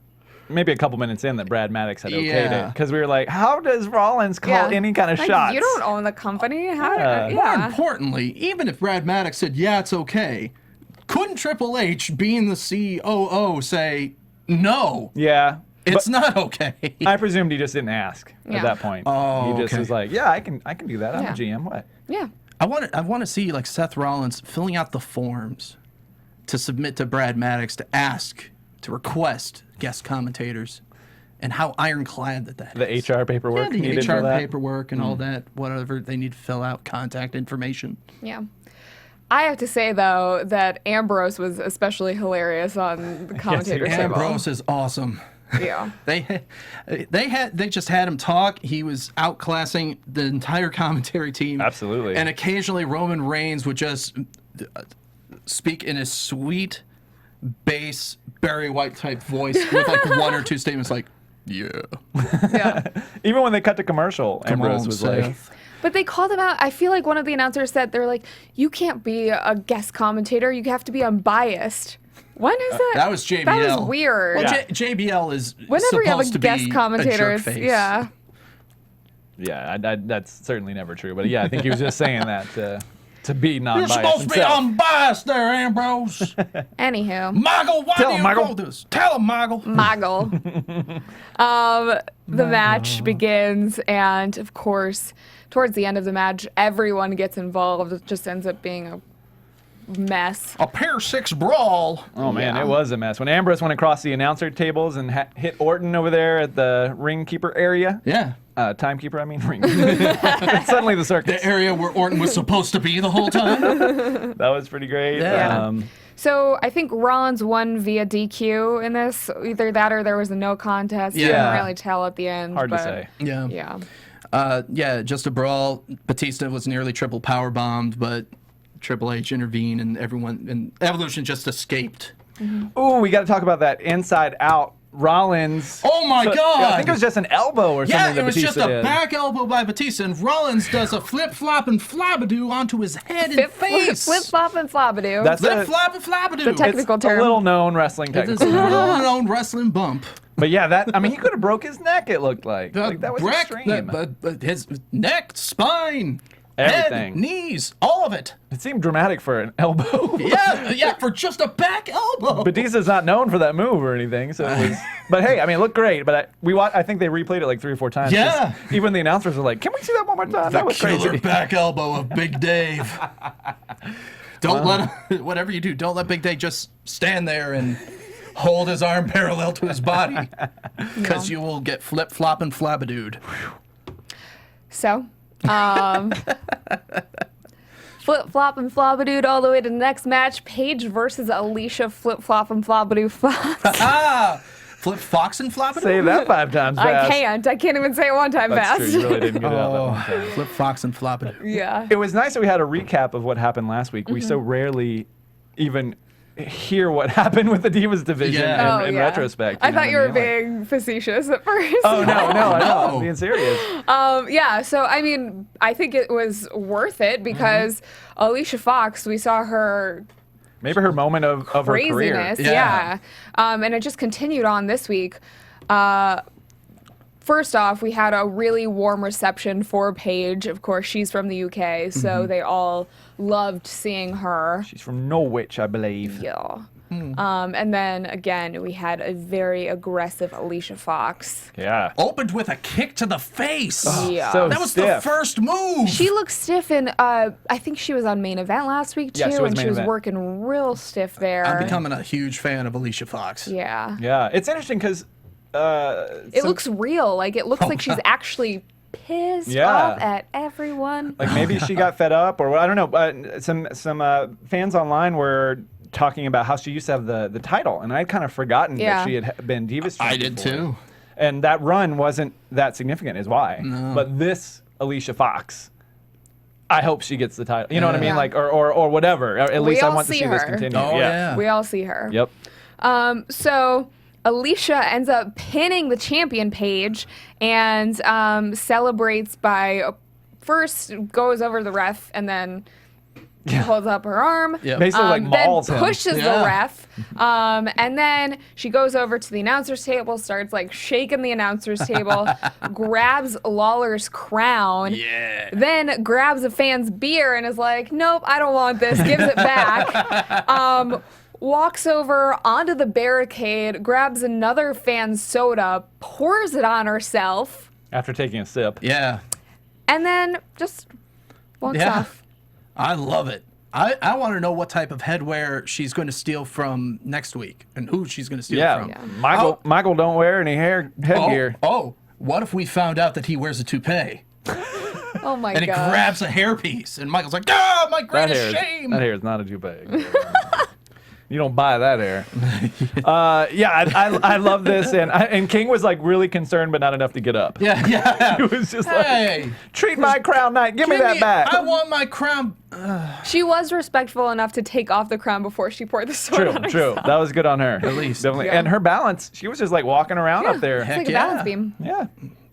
maybe a couple minutes in, that Brad Maddox had okayed it. Because we were like, how does Rollins call any kind of Like, shots? You don't own the company. How? More importantly, even if Brad Maddox said, yeah, it's okay, couldn't Triple H, being the COO, say, no, Yeah. it's not okay? I presumed he just didn't ask Yeah. at that point. Oh, he just okay. was like, yeah, I can do that. I'm Yeah. a GM. What? Yeah. I want to see like Seth Rollins filling out the forms to submit to Brad Maddox to ask, to request guest commentators, and how ironclad that is. The HR paperwork Yeah, the needed HR for that. paperwork and all that, whatever they need to fill out, contact information. Yeah. I have to say, though, that Ambrose was especially hilarious on the commentator was. table. Ambrose is awesome. Yeah. They just had him talk. He was outclassing the entire commentary team. Absolutely. And occasionally Roman Reigns would just speak in a sweet bass Barry White type voice with like one or two statements like, yeah. Yeah. Even when they cut to commercial, Come Ambrose on, was like, Seth. But they called him out. I feel like one of the announcers said, they're like, you can't be a guest commentator. You have to be unbiased. When is that? That was JBL. That was weird. Well, JBL is Whenever you have supposed a to be guest commentator, a jerk face. yeah. yeah, that's certainly never true. But yeah, I think he was just saying that to be You're non-biased supposed to be himself. unbiased there, Ambrose. Anywho. Michael, why Tell do him, you Michael. do this? Tell him, Michael. Moggle. The match begins, and of course, towards the end of the match, everyone gets involved. It just ends up being a mess. A pair six brawl. Oh man, Yeah. it was a mess. When Ambrose went across the announcer tables and hit Orton over there at the ring keeper area. Yeah. Timekeeper, I mean ring. Suddenly the circus. The area where Orton was supposed to be the whole time. That was pretty great. Yeah. So I think Rollins won via DQ in this. Either that or there was a no contest. You Yeah. couldn't really tell at the end. Hard to but say. Yeah. Yeah. Just a brawl. Batista was nearly triple power bombed, but Triple H intervened and everyone and Evolution just escaped. Ooh, we got to talk about that Inside Out. Rollins. Oh my God! I think it was just an elbow or something. Yeah, that it was Batista just a did. back elbow by Batista, and Rollins does a flip flop and flabadoo onto his head and face. Flip flop and flabadoo. That's Flip a, flop and flabadoo. The technical it's term. a little known wrestling It's technical a term. well-known wrestling bump. But yeah, that he could have broke his neck. It looked like that was extreme. But his neck, spine, Everything. head, knees, all of it. It seemed dramatic for an elbow. Yeah, for just a back elbow. Batista's not known for that move or anything, so it was. But hey, I mean, it looked great. But I think they replayed it like 3 or 4 times. Yeah. Even the announcers were like, "Can we see that one more time?" The That was killer crazy. back elbow of Big Dave. Don't let him, whatever you do, don't let Big Dave just stand there and hold his arm parallel to his body, because you will get flip flop and flabadooed. So, flip flop and flabadoo all the way to the next match. Paige versus Alicia. Flip flop and flabadoo Fox. Flip fox and flabadoo. Say that 5 times fast. I can't even say it one time That's fast. true. You really didn't get it out that one time. Flip fox and flabadoo. Yeah. It was nice that we had a recap of what happened last week. We so rarely even hear what happened with the Divas division Yeah. in retrospect. I know thought what you were mean? being facetious at first. Oh no, I'm being serious. Yeah, so I mean, I think it was worth it because Alicia Fox, we saw her Maybe her moment of her career. craziness, yeah. And it just continued on this week. First off, we had a really warm reception for Paige. Of course, she's from the UK, so they all loved seeing her. She's from Norwich, I believe. Yeah. And then again, we had a very aggressive Alicia Fox. Yeah. Opened with a kick to the face. Yeah. So That was stiff. the first move. She looked stiff in, I think she was on Main Event last week too, Yeah, she was and she Main was Event. working real stiff there. I'm becoming a huge fan of Alicia Fox. Yeah. Yeah, it's interesting because It looks real. Like, it looks like she's actually pissed Yeah. off at everyone. like maybe she got fed up or I don't know. Some fans online were talking about how she used to have the title, and I'd kind of forgotten Yeah. that she had been Divas. I champ did before. too. And that run wasn't that significant, is why. No. But this Alicia Fox, I hope she gets the title. You know what I mean? Yeah. Like or whatever. Or at We least I all want to see see this her. continue. Oh, yeah. We all see her. Yep. So Alicia ends up pinning the champion Paige and celebrates by first goes over to the ref and then holds up her arm. Yep. Basically like Then mauls him. pushes Yeah. the ref. And then she goes over to the announcer's table, starts like shaking the announcer's table, grabs Lawler's crown. Yeah. Then grabs a fan's beer and is like, nope, I don't want this, gives it back. Walks over onto the barricade, grabs another fan's soda, pours it on herself, After taking a sip. Yeah. and then just walks Yeah. off. I love it. I want to know what type of headwear she's going to steal from next week and who she's going to steal Yeah. from. Michael don't wear any headgear. Oh, what if we found out that he wears a toupee Oh my and he god. grabs a hairpiece and Michael's like, ah, my greatest shame. That hair is not a toupee. You don't buy that hair. I love this, and King was like really concerned, but not enough to get up. Yeah, yeah. He was just Hey, like, treat my crown night, give me that back. I want my crown. She was respectful enough to take off the crown before she poured the soda on True. herself. That was good on her. At least. Definitely. Yeah. And her balance, she was just like walking around up there. It's Heck like a yeah. balance beam. Yeah.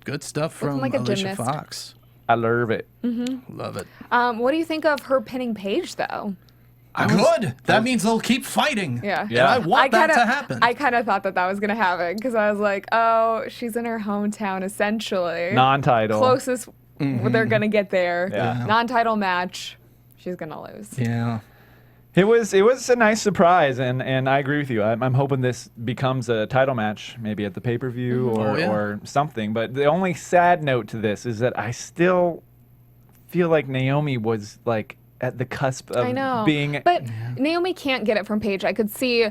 Good stuff from like a Alicia gymnast. Fox. I love it. Love it. What do you think of her pinning Paige, though? Good. That means they'll keep fighting. Yeah. And I want that kinda, to happen. I kind of thought that was going to happen because I was like, oh, she's in her hometown, essentially. Non-title. Closest they're going to get there. Yeah. Non-title match. She's going to lose. Yeah. It was a nice surprise, and I agree with you. I'm hoping this becomes a title match, maybe at the pay-per-view or something. But the only sad note to this is that I still feel like Naomi was like at the cusp of I know. being. But Naomi can't get it from Paige. I could see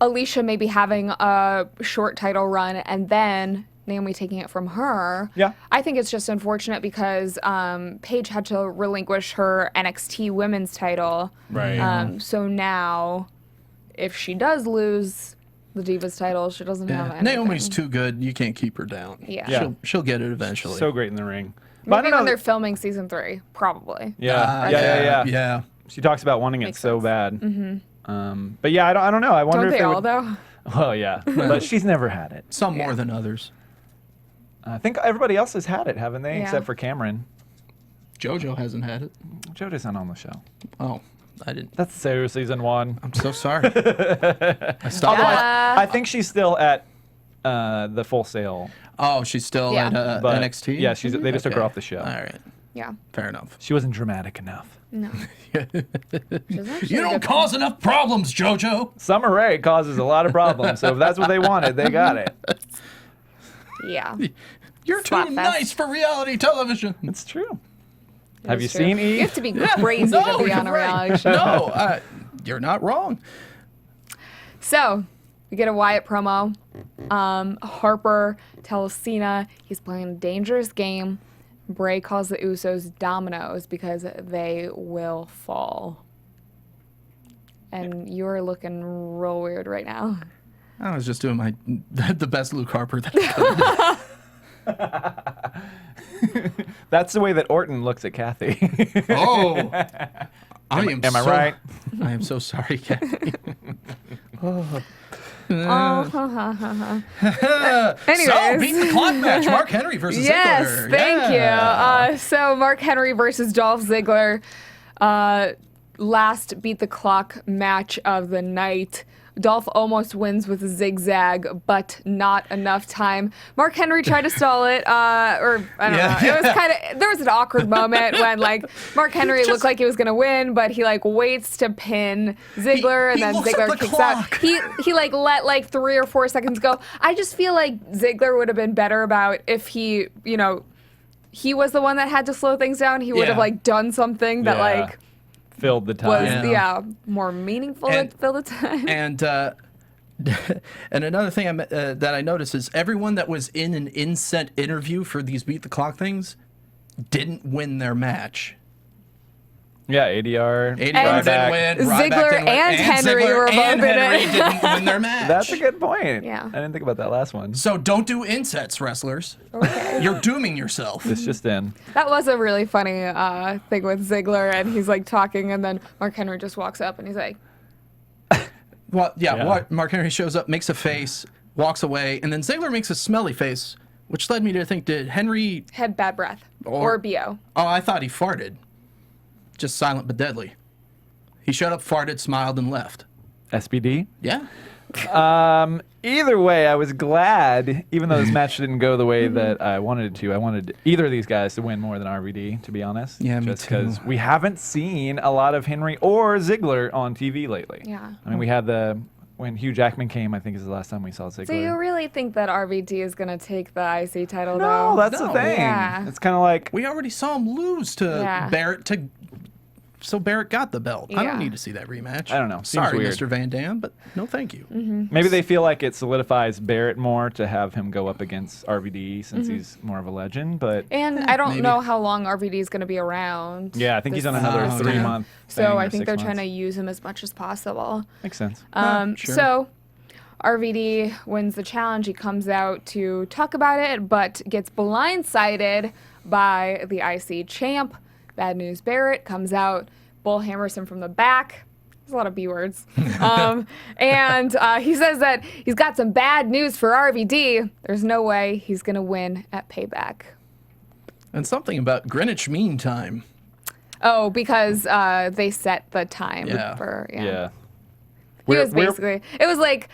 Alicia maybe having a short title run and then Naomi taking it from her. Yeah. I think it's just unfortunate because Paige had to relinquish her NXT women's title. Right. So now, if she does lose the Divas title, she doesn't have anything. Naomi's too good. You can't keep her down. Yeah. She'll get it eventually. so great in the ring. But I Maybe don't when know. they're filming season 3, probably. Yeah. Yeah. She talks about wanting Makes it so sense. bad. But yeah, I don't know. I wonder Don't if they they all, would. though? Well, yeah, but she's never had it. Some more than others. I think everybody else has had it, haven't they? Yeah. Except for Cameron. JoJo hasn't had it. JoJo's not on the show. Oh, I didn't. That's season 1. I'm so sorry. I stopped. Although I think she's still at the Full Sail. Oh, she's still Yeah. at But NXT? Yeah, they just took her Okay. off the show. All right. Yeah. Fair enough. She wasn't dramatic enough. No. She's actually You a don't good cause enough problems, JoJo. Summer Rae causes a lot of problems, so if that's what they wanted, they got it. Yeah. You're too Splatfest. nice for reality television. It's true. Have you It's true. seen You Eve? have to be crazy to be on a you're right. reality show. No, you're not wrong. So, we get a Wyatt promo. Harper tells Cena he's playing a dangerous game. Bray calls the Usos dominoes because they will fall. And you're looking real weird right now. I was just doing the best Luke Harper that I could. That's the way that Orton looks at Cathy. Oh, Am I right? I am so sorry, Cathy. Anyways. So, beat the clock match. Mark Henry versus Yes, Ziggler. thank Yeah. you. So Mark Henry versus Dolph Ziggler, last beat the clock match of the night. Dolph almost wins with a zigzag, but not enough time. Mark Henry tried to stall it, or I don't know. It was kind of, there was an awkward moment when like Mark Henry looked like he was gonna win, but he like waits to pin Ziggler, and he then looks at Ziggler the kicks clock. out. He like let like 3 or 4 seconds go. I just feel like Ziggler would have been better about if he, you know, he was the one that had to slow things down. He would have Yeah. like done something that Yeah. like Filled the time. was more meaningful And- to fill the time. And and another thing that I noticed is everyone that was in an inset interview for these beat the clock things didn't win their match. Yeah, ADR. ADR Ryback. didn't win. Ziggler Ryback didn't win, and Henry Ziggler were both and in Henry it. didn't win their match. That's a good point. Yeah. I didn't think about that last one. So don't do insets, wrestlers. Okay. You're dooming yourself. It's just in. That was a really funny thing with Ziggler, and he's like talking, and then Mark Henry just walks up and he's like, Well, yeah. Yeah. What Mark Henry shows up, makes a face, walks away, and then Ziggler makes a smelly face, which led me to think, did Henry? had bad breath or BO. Oh, I thought he farted. Just silent but deadly. He showed up, farted, smiled, and left. SBD. Yeah. Either way, I was glad, even though this match didn't go the way that I wanted it to. I wanted either of these guys to win more than RVD, to be honest. Yeah, me just too. because we haven't seen a lot of Henry or Ziggler on TV lately. Yeah. I mean, we had when Hugh Jackman came, I think is the last time we saw Ziggler. So you really think that RVD is going to take the IC title, No, though? that's the No. thing. Yeah. It's kind of like, We already saw him lose to Yeah. Barrett so Barrett got the belt. I Yeah. don't need to see that rematch. I don't know. Seems Sorry, weird. Mr. Van Dam, but no thank you. maybe they feel like it solidifies Barrett more to have him go up against RVD since he's more of a legend. But And I don't maybe. know how long RVD is going to be around. yeah, I think he's this on another season. 3-month. So I think they're trying to use him as much as possible. Makes sense. Sure. So RVD wins the challenge. He comes out to talk about it, but gets blindsided by the IC champ. Bad News Barrett comes out, bull hammers him from the back. There's a lot of B words. And he says that he's got some bad news for RVD. There's no way he's going to win at Payback. And something about Greenwich Mean Time. Oh, because they set the time Yeah. for, yeah. He was basically, it was like,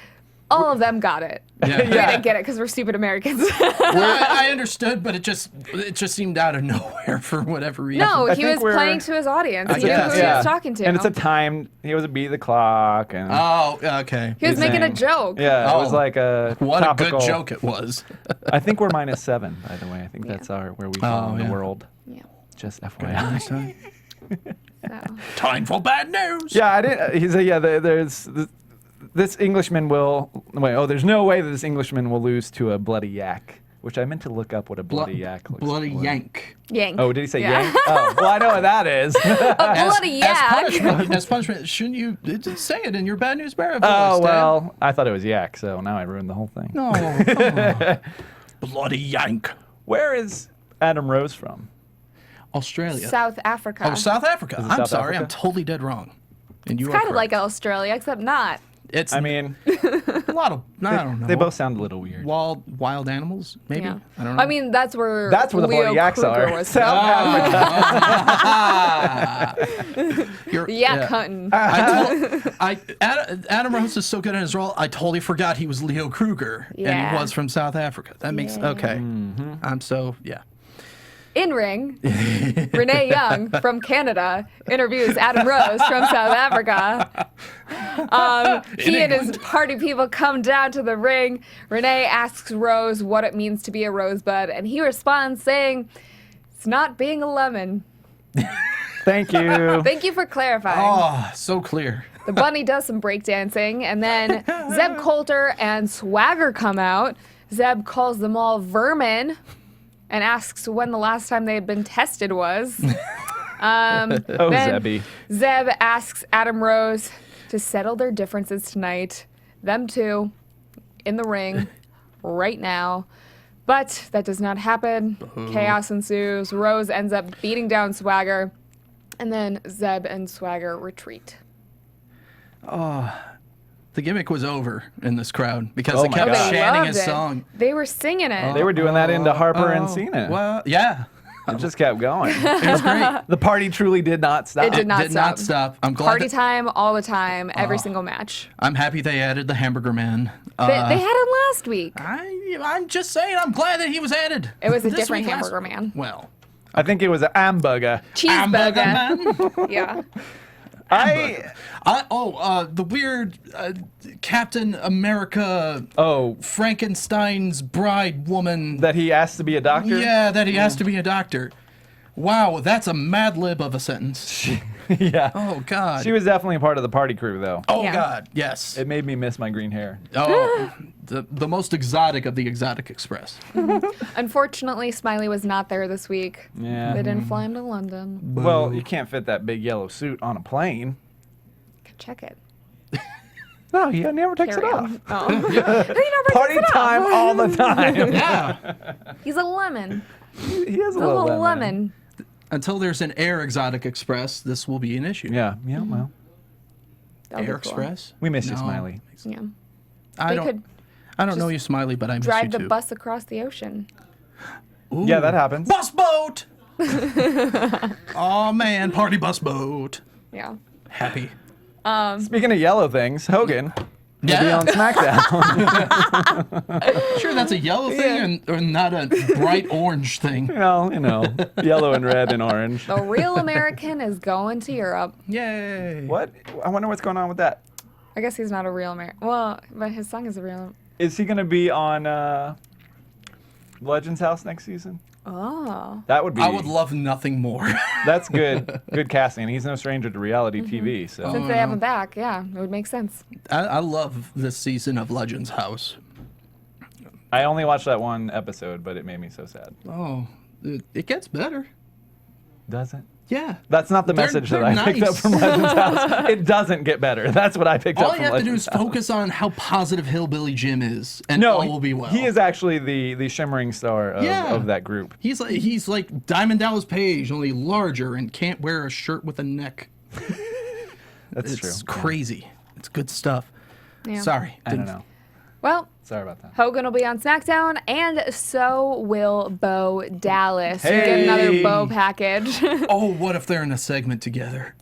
all of them got it. Yeah. We didn't get it because we're stupid Americans. I understood, but it just seemed out of nowhere for whatever reason. No, I he think was playing to his audience. He knew guess, who he was talking to. And it's a time. He was a beat the clock, and Oh, okay. He was making a saying- joke. yeah, it was Oh, like a What topical. a good joke it was. I think we're -7, by the way. I think that's where we fall in yeah. the world. Yeah. Just FYI. So. Time for bad news. Yeah, I didn't. He said, yeah, there's this Englishman will. Wait, oh, there's no way that this Englishman will lose to a bloody yak. Which I meant to look up what a bloody yak looks Bloody like. yank. Yank. Oh, did he say Yeah. yank? Oh, well, I know what that is. A bloody yak. As punishment, shouldn't you say it in your bad news Barrett voice? Oh, Dad? well, I thought it was yak, so now I ruined the whole thing. No, come on. Bloody yank. Where is Adam Rose from? Australia. South Africa. Oh, South Africa. Is it I'm South sorry, Africa? I'm totally dead wrong. And you It's are kind of like correct. Australia, except not. It's I mean, a lot of I don't know. they both sound a little weird. wild animals, maybe. Yeah. I don't know. I mean, that's where That's where the Leo bloody yaks Kruger are. was South from. You're, Yak hunting. Adam Rose is so good in his role. I totally forgot he was Leo Kruger, and Yeah. he was from South Africa. That makes okay. I'm so yeah. In ring, Renee Young from Canada interviews Adam Rose from South Africa. He and his party people come down to the ring. Renee asks Rose what it means to be a rosebud, and he responds saying, "It's not being a lemon." Thank you. Thank you for clarifying. Oh, so clear. The bunny does some breakdancing, and then Zeb Coulter and Swagger come out. Zeb calls them all vermin and asks when the last time they had been tested was. Oh, then Zebby. Zeb asks Adam Rose to settle their differences tonight. Them two in the ring right now. But that does not happen. Chaos ensues. Rose ends up beating down Swagger. And then Zeb and Swagger retreat. The gimmick was over in this crowd because Oh they my kept God. chanting Loved his it. song. They were singing it. They were doing that into Harper and Cena. Well, yeah. It just kept going. It was great. The party truly did not stop. It did not Did not stop. I'm glad. Party time all the time, every single match. I'm happy they added the Hamburger Man. They had him last week. I'm just saying, I'm glad that he was added. It was a This different week last- Hamburger Man. Well, I think it was an hamburger. Hamburger Cheeseburger. Man. Yeah. The weird Captain America Oh, Frankenstein's bride woman. that he asked to be a doctor? Yeah, that he has to be a doctor. Wow, that's a Mad Lib of a sentence. Yeah. Oh, God. She was definitely part of the party crew, though. Oh, Yeah. God, yes. It made me miss my green hair. Oh, the most exotic of the Exotic Express. Unfortunately, Smiley was not there this week. Yeah. They didn't fly him to London. Well, you can't fit that big yellow suit on a plane. Check it. No, he never takes Carry it off. on. Oh. He never Party takes it time off. all the time. Yeah. He's a lemon. He is a A little little lemon. Until there's an Air Exotic Express, this will be an issue. Yeah, well. That'll be Air cool. Express? We miss you, No. Smiley. Yeah. I They don't. could I don't know you, Smiley, but I miss you drive too. the bus across the ocean. Yeah, that happens. Bus boat. Oh man, party bus boat. Yeah. Happy. Speaking of yellow things, Hogan will be Yeah. on SmackDown. Sure, that's a yellow thing or not a bright orange thing. Well, yellow and red and orange. The real American is going to Europe. Yay. What? I wonder what's going on with that. I guess he's not a real American. Well, but his song is a real. Is he going to be on Legends House next season? Oh. That would be. I would love nothing more. That's good. Good casting. And he's no stranger to reality TV. So Since they have him back, yeah, it would make sense. I love this season of Legends House. I only watched that one episode, but it made me so sad. Oh, it gets better. Does it? Yeah. That's not the They're- message that they're I picked up nice. from Legends House. It doesn't get better. That's what I picked up All from you have to do Legends is House. focus on how positive Hillbilly Jim is, and No, all will be well. he is actually the shimmering star of that group. He's like Diamond Dallas Page, only larger and can't wear a shirt with a neck. That's It's true. crazy. It's good stuff. Yeah. Sorry. I don't know. Well, Sorry about that. Hogan will be on SmackDown, and so will Bo Dallas. You get Hey. another Bo package. Oh, what if they're in a segment together?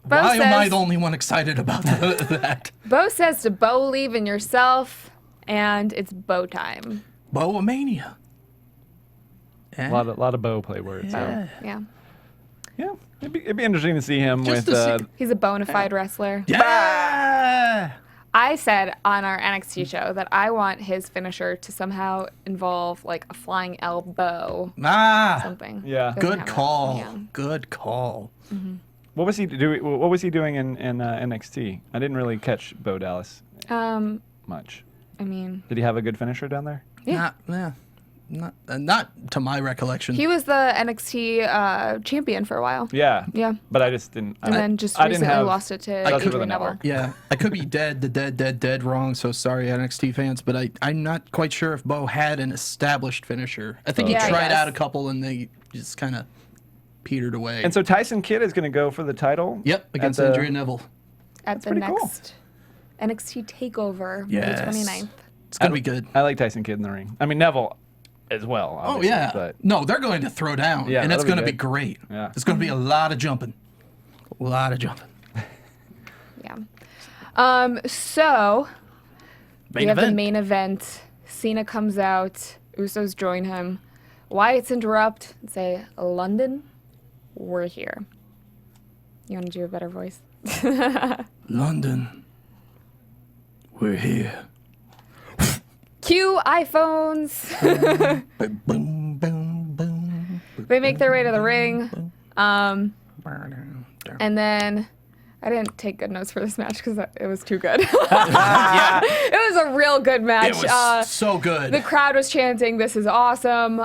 Bo Why am I says, the only one excited about that? Bo says to believe in yourself, and it's Bo time. Boamania. A lot of Bo play words. So. Yeah. Yeah, it'd be interesting to see him Just with. to see- He's a bona fide wrestler. Yeah. I said on our NXT show that I want his finisher to somehow involve like a flying elbow, something. Yeah. Doesn't Good have it. call. Yeah. Good call. What was he doing? What was he doing in NXT? I didn't really catch Bo Dallas much. I mean, Did he have a good finisher down there? Yeah. Not to my recollection. he was the NXT champion for a while. Yeah. Yeah. But I just didn't. And then just I didn't recently have- lost it to That's for the Adrian Neville. network. Yeah, I could be dead wrong, so sorry NXT fans, but I'm not quite sure if Bo had an established finisher. I think he Yeah, he tried does. out a couple and they just kind of petered away. And so Tyson Kidd is going to go for the title. Yep, against at the- Adrian Neville. At the pretty cool. next NXT Takeover, Yes. May 29th. It's going to be good. I like Tyson Kidd in the ring. I mean Neville as well. Oh, Obviously, yeah. But No, they're going to throw down, Yeah, and it's that'll going be to be good. great. Yeah. It's going to be a lot of jumping. A lot of jumping. Yeah. So we Main have the event. main event. Cena comes out. Usos join him. Wyatt's interrupt and say, "London, we're here." You want to do a better voice? London, we're here. Cue iPhones. Boom, boom, boom, boom. They make their way to the ring. And then I didn't take good notes for this match because it was too good. Yeah, It was a real good match. it was so good. The crowd was chanting, "This is awesome."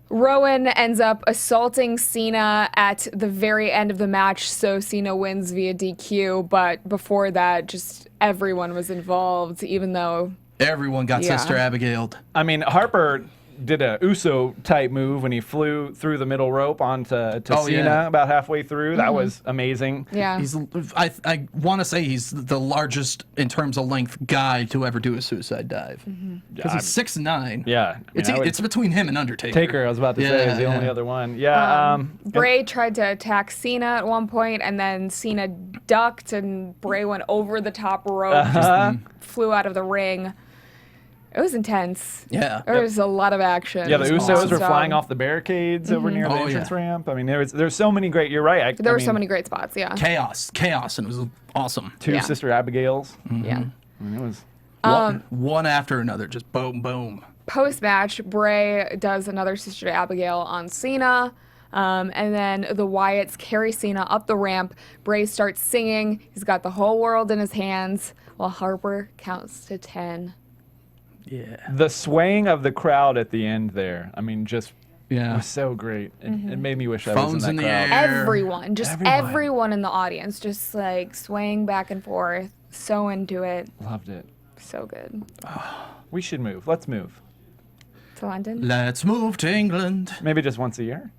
Rowan ends up assaulting Cena at the very end of the match, so Cena wins via DQ. But before that, just everyone was involved, even though Everyone got Yeah. Sister Abigail'd. I mean Harper did a Uso type move when he flew through the middle rope onto Cena yeah. about halfway through. That was amazing. Yeah. I want to say he's the largest in terms of length guy to ever do a suicide dive. Because he's 6'9". Yeah. It's between him and Undertaker. Taker, I was about to say, is the only other one. Yeah. Bray tried to attack Cena at one point, and then Cena ducked, and Bray went over the top rope, just flew out of the ring. It was intense. Yeah. There was a lot of action. Yeah, the Usos awesome. were flying off the barricades over near the entrance ramp. I mean, there's so many great. You're right. There were so many great spots. Yeah. Chaos, and it was awesome. Two Sister Abigails. Yeah. I mean, it was one after another, just boom, boom. Post-match, Bray does another Sister Abigail on Cena. And then the Wyatts carry Cena up the ramp. Bray starts singing. He's got the whole world in his hands while Harper counts to 10. Yeah. The swaying of the crowd at the end there. I mean, just was so great. It made me wish I was in that crowd. Everyone in the audience just like swaying back and forth. So into it. Loved it. So good. We should move. Let's move. To London? Let's move to England. Maybe just once a year.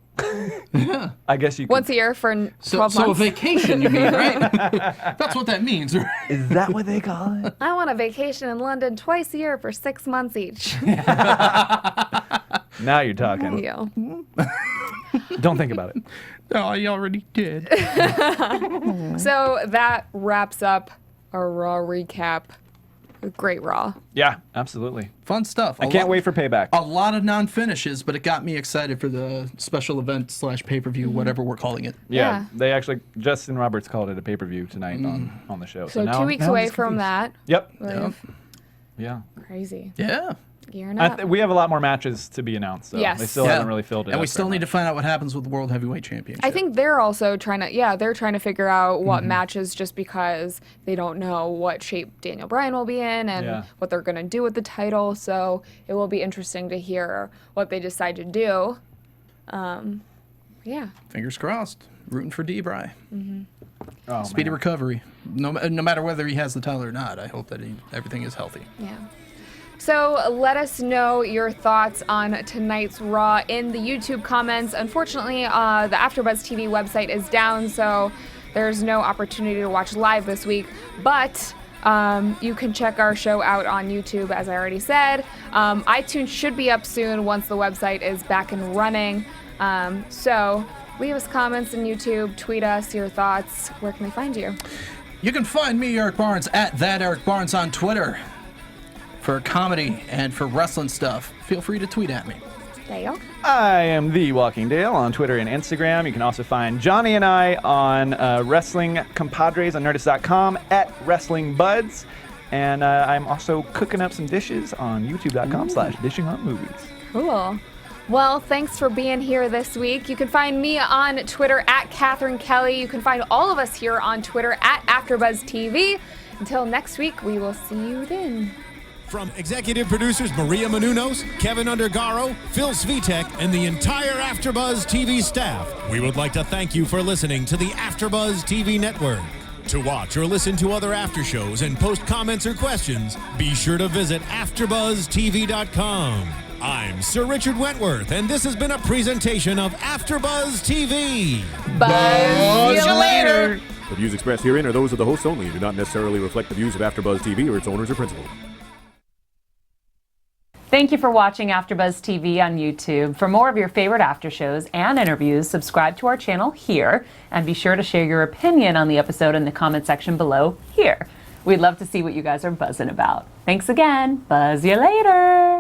I guess you could. Once a year for 12 months. So a vacation, you mean, right? That's what that means, right? Is that what they call it? I want a vacation in London twice a year for 6 months each. Now you're talking. Yeah. Don't think about it. Oh, you already did. So that wraps up our Raw recap. Great Raw. Yeah, absolutely. Fun stuff. I can't wait for Payback. A lot of non-finishes, but it got me excited for the special event / pay-per-view, whatever we're calling it. Yeah. They actually, Justin Roberts called it a pay-per-view tonight on the show. So now, 2 weeks away from that. Yep. Yeah. Crazy. Yeah. Gearing up. We have a lot more matches to be announced, though. Yes. They still haven't really filled it And up we still very need to much. find out what happens with the World Heavyweight Championship. I think they're also trying to figure out what matches, just because they don't know what shape Daniel Bryan will be in and what they're going to do with the title. So it will be interesting to hear what they decide to do. Yeah. Fingers crossed. Rooting for D-Bry. Oh, Speedy recovery. No matter whether he has the title or not, I hope that everything is healthy. Yeah. So let us know your thoughts on tonight's Raw in the YouTube comments. Unfortunately, the AfterBuzz TV website is down, so there's no opportunity to watch live this week. But you can check our show out on YouTube, as I already said. iTunes should be up soon once the website is back and running. So leave us comments on YouTube, tweet us your thoughts. Where can they find you? You can find me, Erik Barnes, at @ErikBarnes on Twitter. For comedy and for wrestling stuff, feel free to tweet at me. Dale? I am The Walking Dale on Twitter and Instagram. You can also find Johnny and I on Wrestling Compadres on Nerdist.com, @WrestlingBuds. And I'm also cooking up some dishes on YouTube.com/DishingOnMovies. Cool. Well, thanks for being here this week. You can find me on Twitter @Cathy Kelley. You can find all of us here on Twitter @AfterBuzz TV. Until next week, we will see you then. From executive producers Maria Menounos, Kevin Undergaro, Phil Svitek, and the entire AfterBuzz TV staff, we would like to thank you for listening to the AfterBuzz TV network. To watch or listen to other after shows and post comments or questions, be sure to visit AfterBuzzTV.com. I'm Sir Richard Wentworth, and this has been a presentation of AfterBuzz TV. Buzz you later. The views expressed herein are those of the hosts only and do not necessarily reflect the views of AfterBuzz TV or its owners or principals. Thank you for watching AfterBuzz TV on YouTube. For more of your favorite after shows and interviews, subscribe to our channel here, and be sure to share your opinion on the episode in the comment section below here. We'd love to see what you guys are buzzing about. Thanks again. Buzz you later.